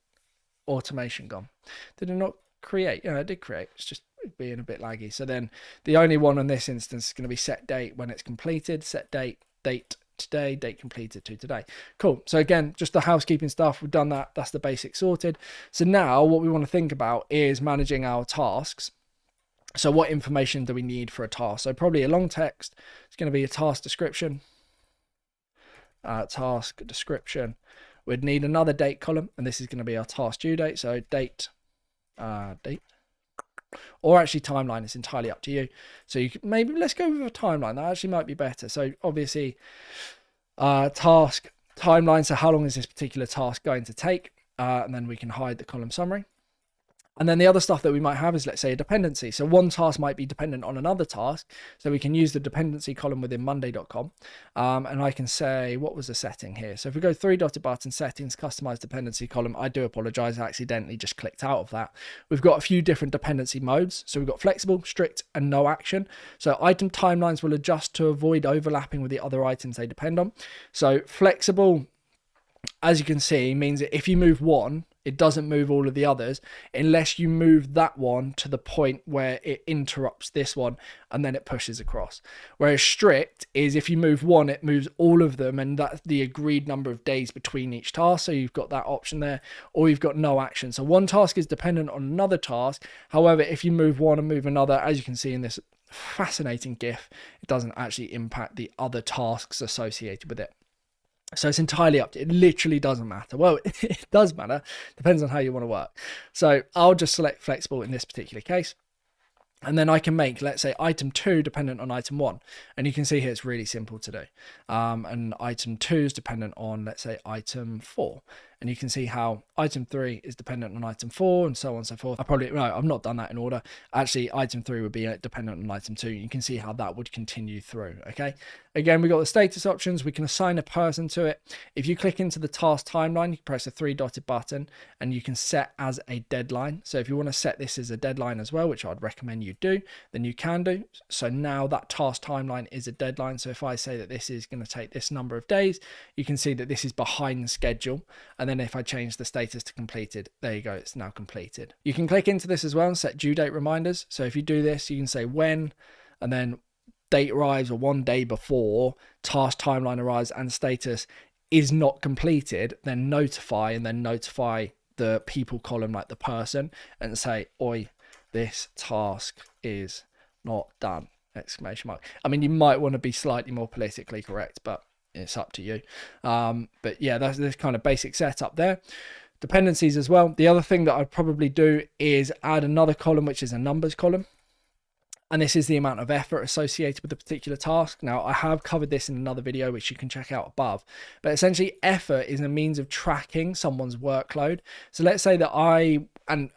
automation gone? Did it not create? Yeah, it did create. It's just being a bit laggy. So then the only one on this instance is going to be set date when it's completed, set date today, date completed to today. Cool. So again, just the housekeeping stuff, we've done that. That's the basics sorted. So now what we want to think about is managing our tasks. So what information do we need for a task? So probably a long text. It's going to be a task description. We'd need another date column, and this is going to be our task due date. So date, or actually timeline. It's entirely up to you. So you can, maybe let's go with a timeline. That actually might be better. So obviously, task timeline. So how long is this particular task going to take? And then we can hide the column summary. And then the other stuff that we might have is, let's say, a dependency. So one task might be dependent on another task. So we can use the dependency column within monday.com. And I can say, what was the setting here? So if we go three-dotted button, settings, customize dependency column, I do apologize. I accidentally just clicked out of that. We've got a few different dependency modes. So we've got flexible, strict, and no action. So item timelines will adjust to avoid overlapping with the other items they depend on. So flexible, as you can see, means that if you move one, it doesn't move all of the others unless you move that one to the point where it interrupts this one and then it pushes across. Whereas strict is if you move one, it moves all of them, and that's the agreed number of days between each task. So you've got that option there, or you've got no action. So one task is dependent on another task. However, if you move one and move another, as you can see in this fascinating GIF, it doesn't actually impact the other tasks associated with it. So it's entirely up to you. It literally doesn't matter. Well, it does matter. Depends on how you want to work. So I'll just select flexible in this particular case. And then I can make, let's say, item 2 dependent on item 1. And you can see here it's really simple to do. And item 2 is dependent on, let's say, item 4. And you can see how item 3 is dependent on item 4 and so on and so forth. I've not done that in order. Actually, item 3 would be dependent on item 2. You can see how that would continue through, okay? Again, we've got the status options. We can assign a person to it. If you click into the task timeline, you can press a three-dotted button and you can set as a deadline. So if you want to set this as a deadline as well, which I'd recommend you do, then you can do. So now that task timeline is a deadline. So if I say that this is going to take this number of days, you can see that this is behind schedule. And then if I change the status to completed, there you go, it's now completed. You can click into this as well and set due date reminders. So if you do this, you can say when, and then date arrives or 1 day before task timeline arrives and status is not completed, then notify, and then notify the people column, like the person, and say, oi, this task is not done, exclamation mark. I mean, you might want to be slightly more politically correct, but it's up to you. But yeah, that's this kind of basic setup there. Dependencies as well. The other thing that I'd probably do is add another column, which is a numbers column. And this is the amount of effort associated with a particular task. Now, I have covered this in another video, which you can check out above. But essentially, effort is a means of tracking someone's workload. So let's say that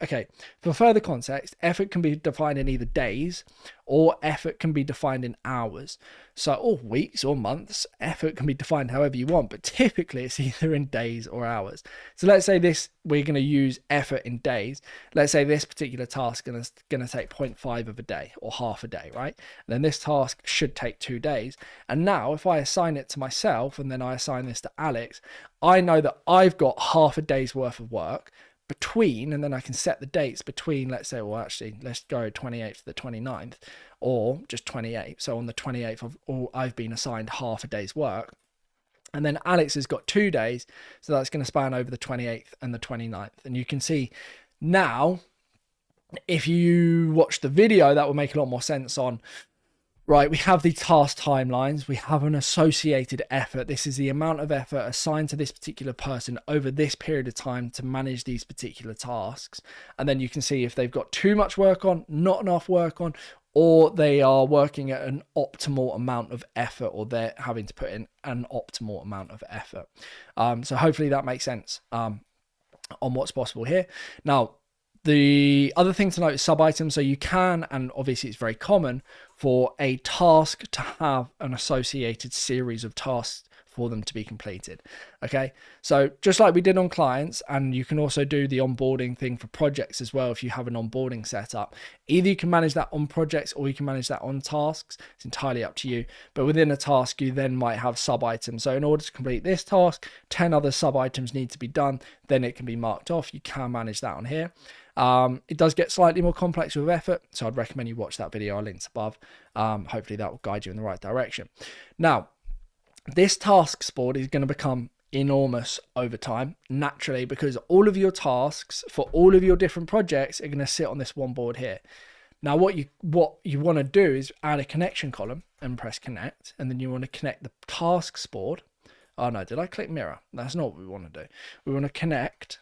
okay, for further context, effort can be defined in either days, or effort can be defined in hours. So, or weeks or months, effort can be defined however you want, but typically it's either in days or hours. So let's say we're going to use effort in days. Let's say this particular task is going to take 0.5 of a day or half a day, right? And then this task should take 2 days. And now if I assign it to myself and then I assign this to Alex, I know that I've got half a day's worth of work between, and then I can set the dates between, let's say, well, actually, let's go 28th to the 29th, or just 28. So on the 28th, I've been assigned half a day's work. And then Alex has got 2 days, so that's going to span over the 28th and the 29th. And you can see now, if you watch the video, that will make a lot more sense on, right, we have the task timelines, we have an associated effort. This is the amount of effort assigned to this particular person over this period of time to manage these particular tasks. And then you can see if they've got too much work on, not enough work on, or they are working at an optimal amount of effort, or they're having to put in an optimal amount of effort. So hopefully that makes sense on what's possible here. Now, the other thing to note is sub-items. So you can, and obviously it's very common for a task to have an associated series of tasks for them to be completed. Okay, so just like we did on clients, and you can also do the onboarding thing for projects as well if you have an onboarding setup. Either you can manage that on projects or you can manage that on tasks. It's entirely up to you. But within a task, you then might have sub-items. So in order to complete this task, 10 other sub-items need to be done. Then it can be marked off. You can manage that on here. It does get slightly more complex with effort, so I'd recommend you watch that video. I'll link above. Hopefully that will guide you in the right direction. Now, this tasks board is going to become enormous over time, naturally, because all of your tasks for all of your different projects are going to sit on this one board here. Now, what you want to do is add a connection column and press connect, and then you want to connect the tasks board. Oh no, did I click mirror? That's not what we want to do. We want to connect,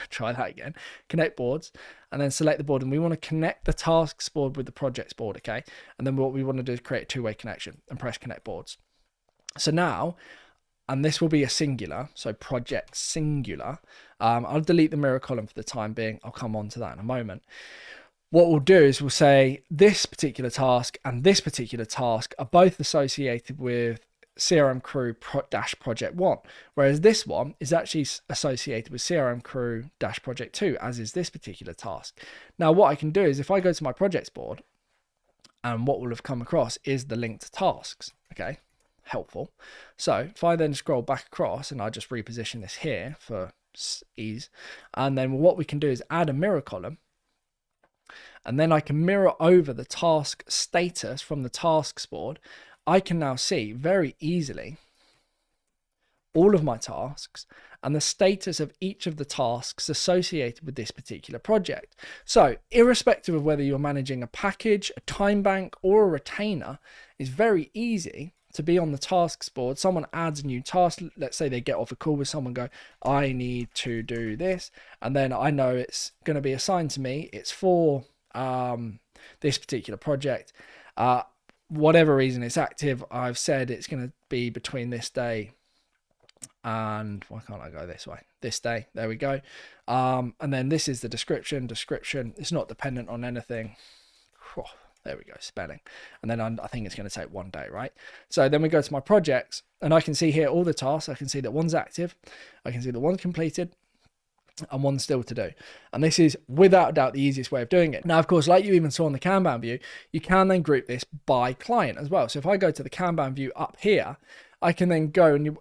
try that again, connect boards, and then select the board, and we want to connect the tasks board with the projects board, okay? And then what we want to do is create a two-way connection and press connect boards. So now, and this will be a singular, so project singular. I'll delete the mirror column for the time being. I'll come on to that in a moment. What we'll do is we'll say this particular task and this particular task are both associated with CRM Crew Project 1, whereas this one is actually associated with CRM Crew Project 2, as is this particular task. Now, what I can do is if I go to my projects board, and what will have come across is the linked tasks, okay? Helpful. So if I then scroll back across and I just reposition this here for ease, and then what we can do is add a mirror column, and then I can mirror over the task status from the tasks board. I can now see very easily all of my tasks and the status of each of the tasks associated with this particular project. So irrespective of whether you're managing a package, a time bank, or a retainer, it's very easy to be on the tasks board. Someone adds a new task. Let's say they get off a call with someone, go, I need to do this. And then I know it's going to be assigned to me. It's for this particular project. Whatever reason it's active, I've said it's going to be between this day and, why can't I go this way? This day, there we go. And then this is the description. It's not dependent on anything. There we go, spelling. And then I think it's going to take 1 day, right? So then we go to my projects, and I can see here all the tasks. I can see that one's active. I can see that one's completed, and one's still to do. And this is without a doubt the easiest way of doing it. Now, of course, like you even saw in the Kanban view, you can then group this by client as well. So if I go to the Kanban view up here, I can then go and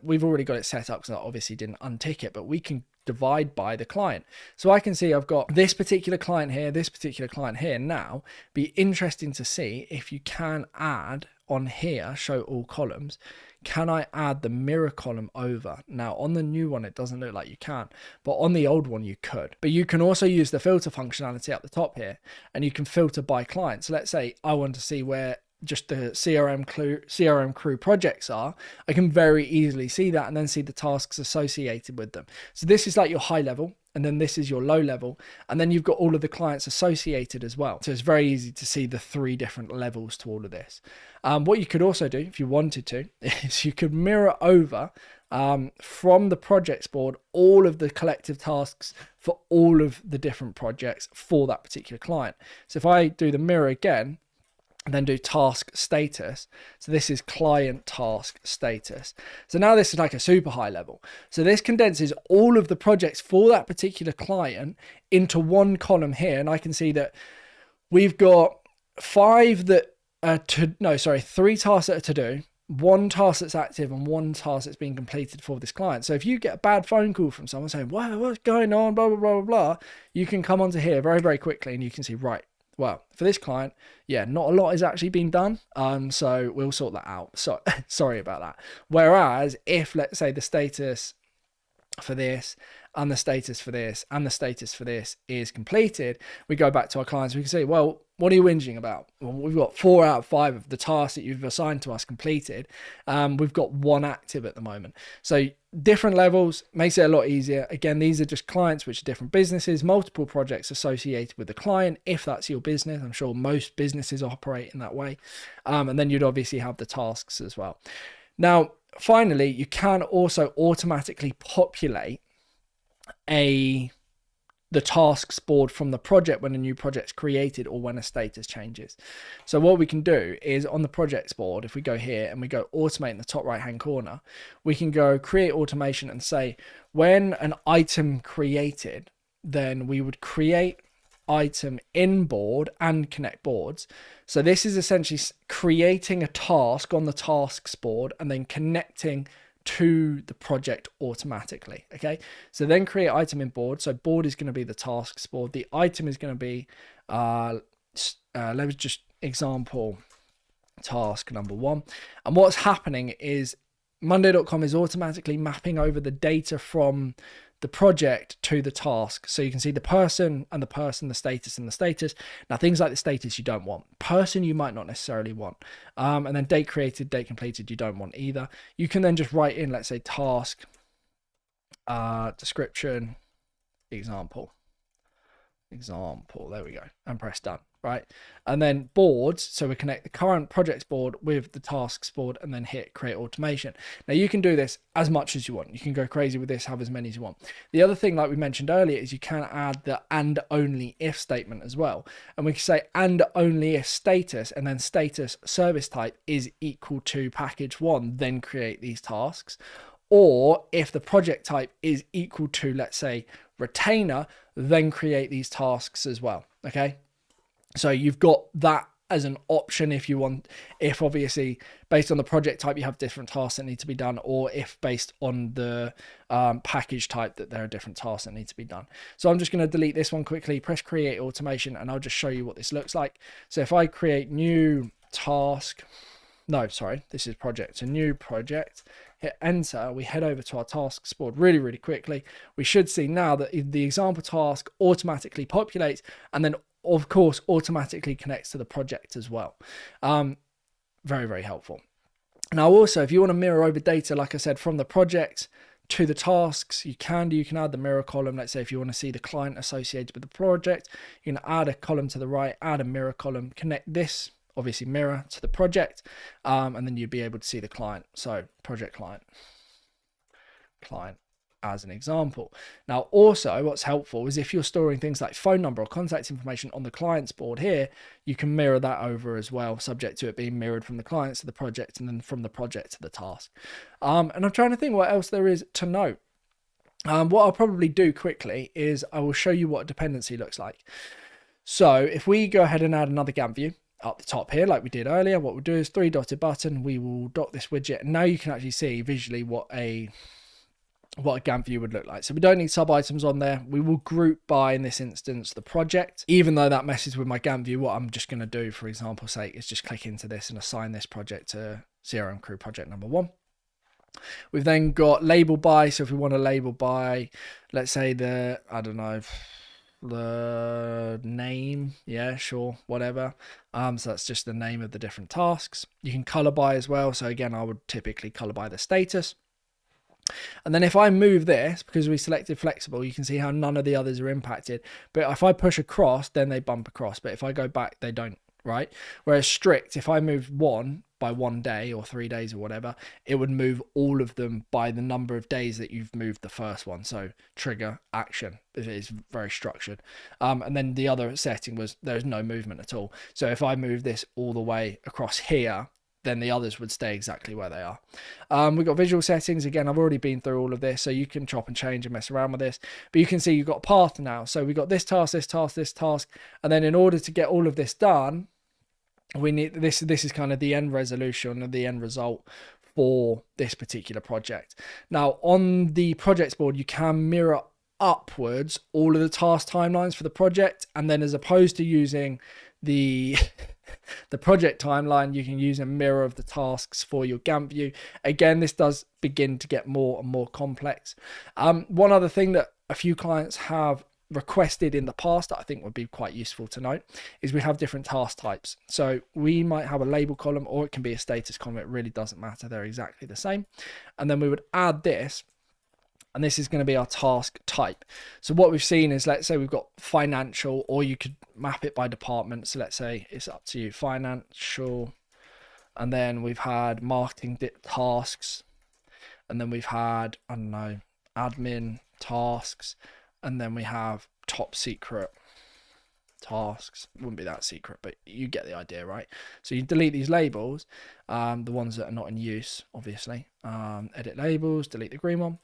we've already got it set up because I obviously didn't untick it, but we can divide by the client. So I can see I've got this particular client here, this particular client here. Now, be interesting to see if you can add on here, show all columns. Can I add the mirror column over? Now on the new one, it doesn't look like you can, but on the old one you could. But you can also use the filter functionality at the top here, and you can filter by client. So let's say I want to see where just the CRM crew projects are. I can very easily see that and then see the tasks associated with them. So this is like your high level, and then this is your low level, and then you've got all of the clients associated as well. So it's very easy to see the 3 different levels to all of this. What you could also do, if you wanted to, is you could mirror over from the projects board all of the collective tasks for all of the different projects for that particular client. So if I do the mirror again, and then do task status. So this is client task status. So now this is like a super high level. So this condenses all of the projects for that particular client into one column here. And I can see that we've got 3 tasks that are to do, 1 task that's active, and 1 task that's being completed for this client. So if you get a bad phone call from someone saying, wow, what's going on, blah, blah, blah, blah, blah, you can come onto here very, very quickly and you can see, right, well, for this client, yeah, not a lot is actually being done. So we'll sort that out. So sorry about that. Whereas if, let's say, the status for this and the status for this and the status for this is completed, we go back to our clients. We can say, well, what are you whinging about? Well, we've got 4 out of 5 of the tasks that you've assigned to us completed. We've got 1 active at the moment. So different levels makes it a lot easier. Again, these are just clients, which are different businesses, multiple projects associated with the client. If that's your business, I'm sure most businesses operate in that way. And then you'd obviously have the tasks as well. Now, finally, you can also automatically populate the tasks board from the project when a new project's created or when a status changes. So what we can do is on the projects board, if we go here and we go automate in the top right hand corner, we can go create automation and say when an item created, then we would create item in board and connect boards. So this is essentially creating a task on the tasks board and then connecting to the project automatically. Okay, so then create item in board. So board is going to be the tasks board. The item is going to be let's just example task number 1. And what's happening is monday.com is automatically mapping over the data from the project to the task. So you can see the person and the person, the status and the status. Now things like the status you don't want. Person you might not necessarily want. And then date created, date completed you don't want either. You can then just write in, let's say task, description, example, there we go, and press done, right? And then boards, so we connect the current projects board with the tasks board and then hit create automation. Now you can do this as much as you want. You can go crazy with this, have as many as you want. The other thing, like we mentioned earlier, is you can add the and only if statement as well. And we can say and only if status and then status service type is equal to package 1, then create these tasks. Or if the project type is equal to, let's say, retainer, then create these tasks as well. Okay, so you've got that as an option if you want, if obviously based on the project type you have different tasks that need to be done, or if based on the package type that there are different tasks that need to be done. So I'm just going to delete this one quickly, press create automation, and I'll just show you what this looks like. So if I create new task, no, sorry, this is project, a new project, hit enter, we head over to our tasks board really, really quickly. We should see now that the example task automatically populates and then of course automatically connects to the project as well. Very, very helpful. Now also, if you want to mirror over data, like I said, from the project to the tasks, you can add the mirror column. Let's say if you want to see the client associated with the project, you can add a column to the right, add a mirror column, connect this obviously mirror to the project, and then you'd be able to see the client. So project client as an example. Now also what's helpful is if you're storing things like phone number or contact information on the client's board here, you can mirror that over as well, subject to it being mirrored from the clients to the project and then from the project to the task. And I'm trying to think what else there is to note. What I'll probably do quickly is I will show you what a dependency looks like. So if we go ahead and add another Gantt view up the top here, like we did earlier, what we'll do is 3 dotted button, we will dot this widget, and now you can actually see visually what a what a Gantt view would look like. So we don't need sub items on there. We will group by, in this instance, the project. Even though that messes with my Gantt view, what I'm just going to do, for example's sake, is just click into this and assign this project to CRM Crew project number 1. We've then got label by. So if we want to label by, let's say the name, yeah, sure, whatever. So that's just the name of the different tasks. You can color by as well. So again, I would typically color by the status. And then if I move this, because we selected flexible, you can see how none of the others are impacted. But if I push across, then they bump across. But if I go back, they don't, right? Whereas strict, if I move one by 1 day or 3 days or whatever, it would move all of them by the number of days that you've moved the first one. So trigger, action, it is very structured. And then the other setting was there's no movement at all. So if I move this all the way across here, then the others would stay exactly where they are. We've got visual settings. Again, I've already been through all of this, so you can chop and change and mess around with this. But you can see you've got path now. So we've got this task, this task, this task. And then in order to get all of this done, we need this is kind of the end resolution or the end result for this particular project. Now, on the projects board, you can mirror upwards all of the task timelines for the project. And then as opposed to using the project timeline, you can use a mirror of the tasks for your Gantt view. Again, this does begin to get more and more complex. One other thing that a few clients have requested in the past that I think would be quite useful to note is we have different task types. So we might have a label column, or it can be a status column. It really doesn't matter. They're exactly the same. And then we would add this, and this is going to be our task type. So what we've seen is, let's say we've got financial, or you could map it by department. So let's say it's up to you, financial, and then we've had marketing tasks, and then we've had, I don't know, admin tasks, and then we have top secret tasks. Wouldn't be that secret, but you get the idea, right? So you delete these labels, the ones that are not in use, obviously. Edit labels, delete the green one.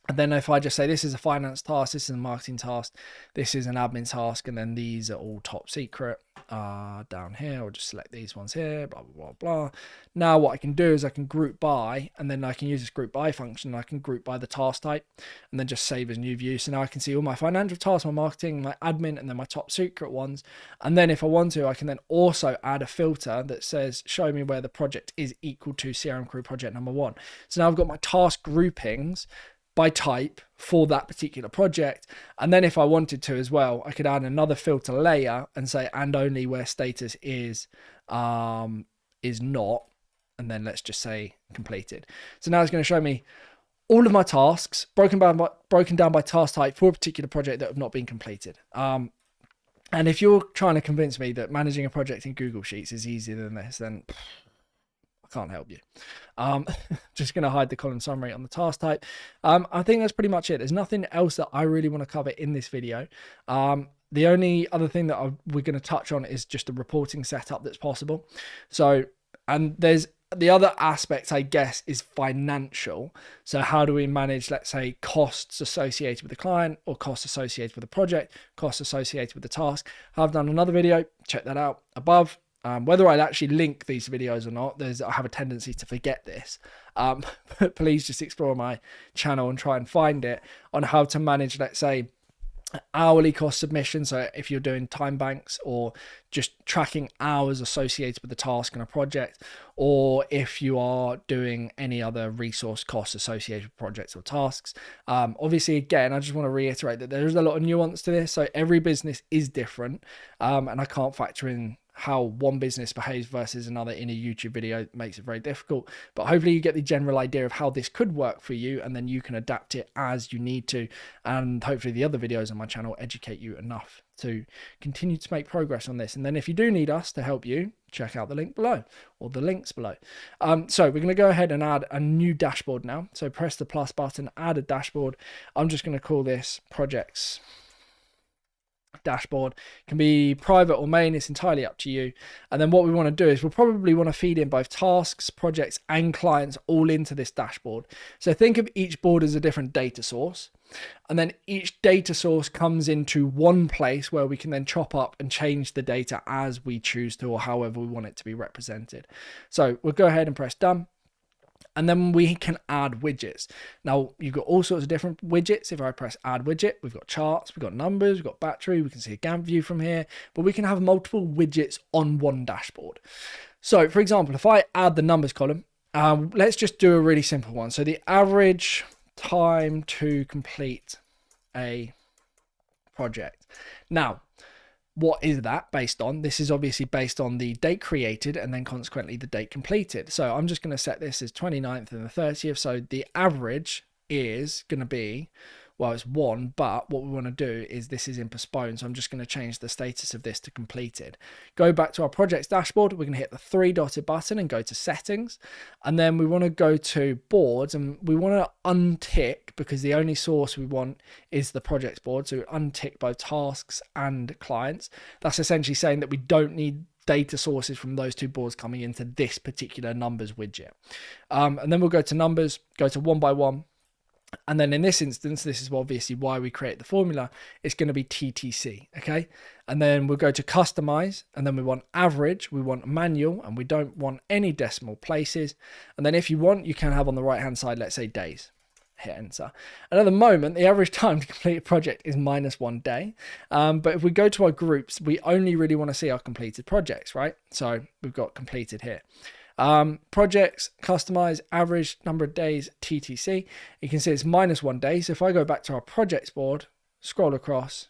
And then if I just say this is a finance task, this is a marketing task, this is an admin task, and then these are all top secret down here, I'll just select these ones here, blah, blah, blah, blah. Now what I can do is I can group by, and then I can use this group by function. I can group by the task type and then just save as new view. So now I can see all my financial tasks, my marketing, my admin, and then my top secret ones. And then if I want to, I can then also add a filter that says, show me where the project is equal to CRM Crew project number 1. So now I've got my task groupings by type for that particular project. And then if I wanted to as well, I could add another filter layer and say, and only where status is not, and then let's just say completed. So now it's going to show me all of my tasks broken down by task type for a particular project that have not been completed. And if you're trying to convince me that managing a project in Google Sheets is easier than this, then can't help you. Just going to hide the column summary on the task type. I think that's pretty much it. There's nothing else that I really want to cover in this video. The only other thing that we're going to touch on is just the reporting setup that's possible. So, and there's the other aspect, I guess, is financial. So how do we manage, let's say, costs associated with the client, or costs associated with the project, costs associated with the task? I've done another video, check that out above. Whether I'd actually link these videos or not, I have a tendency to forget this. But please just explore my channel and try and find it on how to manage, let's say, hourly cost submission. So if you're doing time banks, or just tracking hours associated with the task and a project, or if you are doing any other resource costs associated with projects or tasks. Obviously, again, I just want to reiterate that there's a lot of nuance to this. So every business is different, and I can't factor in how one business behaves versus another in a YouTube video. It makes it very difficult, but hopefully you get the general idea of how this could work for you, and then you can adapt it as you need to. And hopefully the other videos on my channel educate you enough to continue to make progress on this. And then if you do need us to help you, check out the link below, or the links below. So we're going to go ahead and add a new dashboard now. So press the plus button, add a dashboard. I'm just going to call this projects dashboard. It can be private or main, it's entirely up to you. And then what we want to do is we'll probably want to feed in both tasks, projects, and clients all into this dashboard. So think of each board as a different data source, and then each data source comes into one place where we can then chop up and change the data as we choose to, or however we want it to be represented. So we'll go ahead and press done. And then we can add widgets. Now, you've got all sorts of different widgets. If I press add widget, we've got charts, we've got numbers, we've got battery, we can see a Gantt view from here, but we can have multiple widgets on one dashboard. So for example, if I add the numbers column, let's just do a really simple one. So the average time to complete a project. Now, what is that based on? This is obviously based on the date created and then consequently the date completed. So I'm just going to set this as 29th and the 30th. So the average is going to be, well, it's 1, but what we want to do is this is in postponed. So I'm just going to change the status of this to completed. Go back to our projects dashboard. We're going to hit the 3 dotted button and go to settings. And then we want to go to boards and we want to untick, because the only source we want is the projects board. So untick both tasks and clients. That's essentially saying that we don't need data sources from those two boards coming into this particular numbers widget. And then we'll go to numbers, go to 1 by 1. And then in this instance, this is obviously why we create the formula, it's going to be TTC, okay? And then we'll go to customize, and then we want average, we want manual, and we don't want any decimal places. And then if you want, you can have on the right-hand side, let's say days. Hit enter. And at the moment, the average time to complete a project is -1 day. But if we go to our groups, we only really want to see our completed projects, right? So we've got completed here. Projects, customize, average number of days, TTC. You can see it's -1 day. So if I go back to our projects board, scroll across,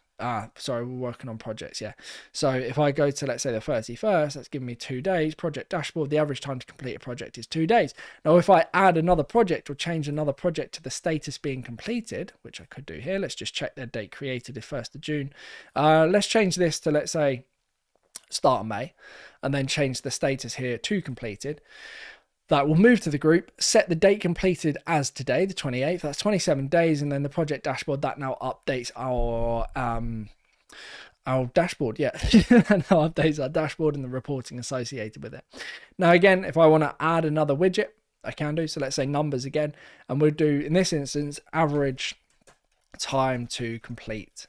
sorry, we're working on projects, yeah. So if I go to, let's say the 31st, that's giving me 2 days. Project dashboard, the average time to complete a project is 2 days. Now, if I add another project or change another project to the status being completed, which I could do here, let's just check their date created is 1st of June. Let's change this to, let's say, start of May, and then change the status here to completed. That will move to the group, set the date completed as today, the 28th. That's 27 days, and then the project dashboard, that now updates our dashboard. Yeah, that now updates our dashboard and the reporting associated with it. Now, again, if I want to add another widget, I can do. So let's say numbers again, and we'll do, in this instance, average time to complete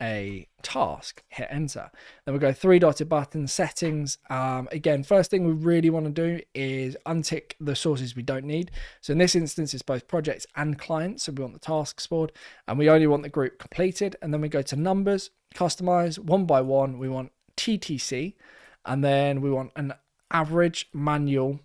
a task. Hit enter. Then we'll go 3 dotted button, settings. Again, first thing we really want to do is untick the sources we don't need. So in this instance, it's both projects and clients. So we want the tasks board, and we only want the group completed. And then we go to numbers, customize, 1 by 1. We want TTC, and then we want an average manual.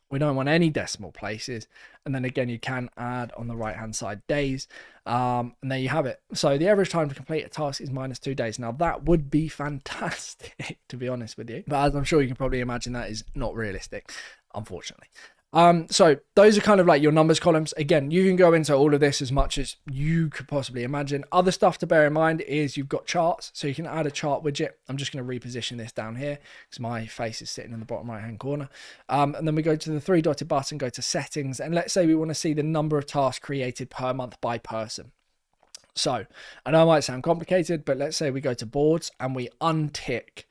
We don't want any decimal places. And then again, you can add on the right-hand side days. And there you have it. So the average time to complete a task is -2 days. Now that would be fantastic, to be honest with you. But as I'm sure you can probably imagine, that is not realistic, unfortunately. So those are kind of like your numbers columns. Again, you can go into all of this as much as you could possibly imagine. Other stuff to bear in mind is you've got charts, so you can add a chart widget. I'm just going to reposition this down here because my face is sitting in the bottom right hand corner. And then we go to the 3 dotted button, go to settings, and let's say we want to see the number of tasks created per month by person. So I know it might sound complicated, but let's say we go to boards and we untick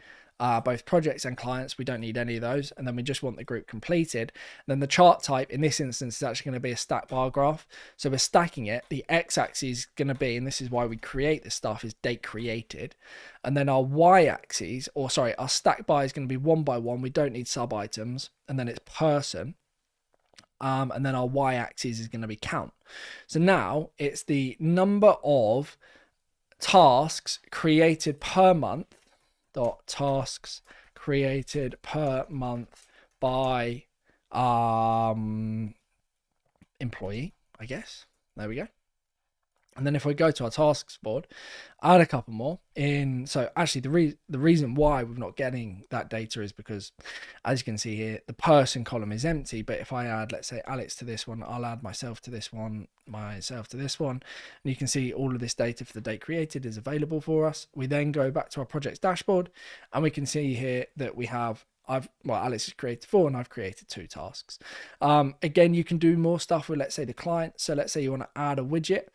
both projects and clients. We don't need any of those, and then we just want the group completed. And then the chart type in this instance is actually going to be a stack bar graph, so we're stacking it. The x-axis is going to be, and this is why we create this stuff, is date created, and then our y-axis, or sorry, our stack bar is going to be 1 by 1. We don't need sub items, and then it's person, and then our y-axis is going to be count. So now it's the number of tasks created per month dot tasks created per month by employee, I guess. There we go. And then if we go to our tasks board, add a couple more in. So actually the reason why we're not getting that data is because, as you can see here, the person column is empty. But if I add, let's say, Alex to this one, I'll add myself to this one, myself to this one, and you can see all of this data for the date created is available for us. We then go back to our projects dashboard, and we can see here that we have Alex has created 4 and I've created 2 tasks. Again, you can do more stuff with, let's say, the client. So let's say you want to add a widget,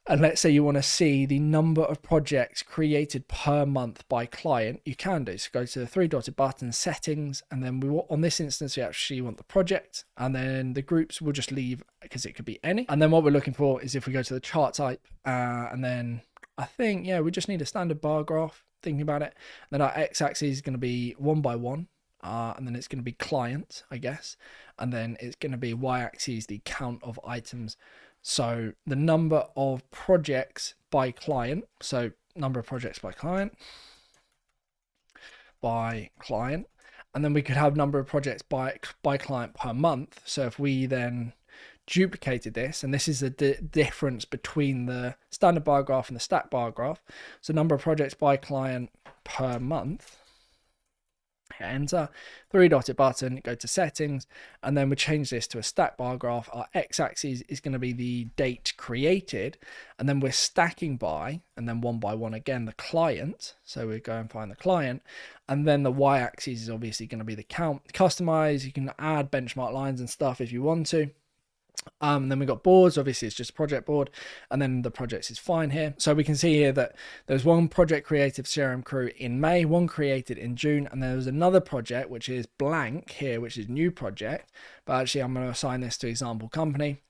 and let's say you want to see the number of projects created per month by client. You can do. So go to the 3 dotted button, settings, and then on this instance, we actually want the project, and then the groups we'll just leave because it could be any. And then what we're looking for is if we go to the chart type, and then I think, yeah, we just need a standard bar graph, thinking about it. Then our x-axis is going to be 1 by 1. and then it's going to be client, I guess, and then it's going to be y-axis the count of items. So the number of projects by client, so number of projects by client, and then we could have number of projects by client per month. So if we then duplicated this, and this is the difference between the standard bar graph and the stack bar graph. So number of projects by client per month, enter, three-dotted button, go to settings, and then we change this to a stack bar graph. Our x-axis is going to be the date created, and then we're stacking by, and then one by one again, the client. So we go and find the client, and then the y-axis is obviously going to be the count. Customize, you can add benchmark lines and stuff if you want to. Then we got boards, obviously it's just a project board, and then the projects is fine here. So we can see here that there's one project created CRM crew in May, one created in June, and there was another project which is blank here, which is new project, but actually I'm going to assign this to example company.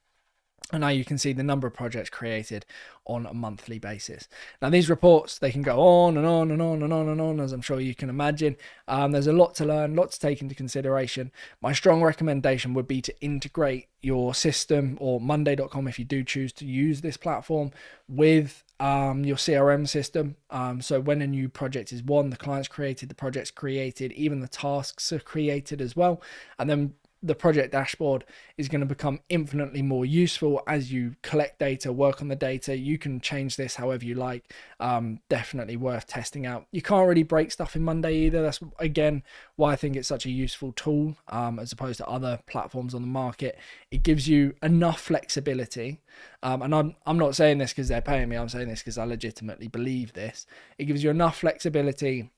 And now you can see the number of projects created on a monthly basis. Now these reports, they can go on and on and on and on and on, as I'm sure you can imagine. There's a lot to learn, lots to take into consideration. My strong recommendation would be to integrate your system, or monday.com if you do choose to use this platform, with your CRM system. So when a new project is won, the client's created, the project's created, even the tasks are created as well. And then the project dashboard is going to become infinitely more useful as you collect data, work on the data. You can change this however you like. Definitely worth testing out. You can't really break stuff in Monday either. That's again why I think it's such a useful tool, as opposed to other platforms on the market. It gives you enough flexibility, and I'm not saying this because they're paying me. I'm saying this because I legitimately believe this. It gives you enough flexibility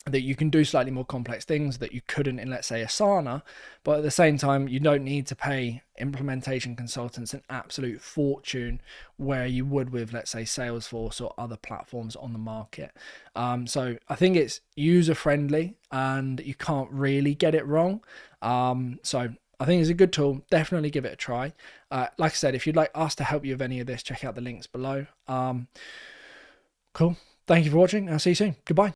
that you can do slightly more complex things that you couldn't in, let's say, Asana, but at the same time, you don't need to pay implementation consultants an absolute fortune where you would with, let's say, Salesforce or other platforms on the market. So I think it's user-friendly and you can't really get it wrong. So I think it's a good tool. Definitely give it a try. Like I said, if you'd like us to help you with any of this, check out the links below. Cool. Thank you for watching. I'll see you soon. Goodbye.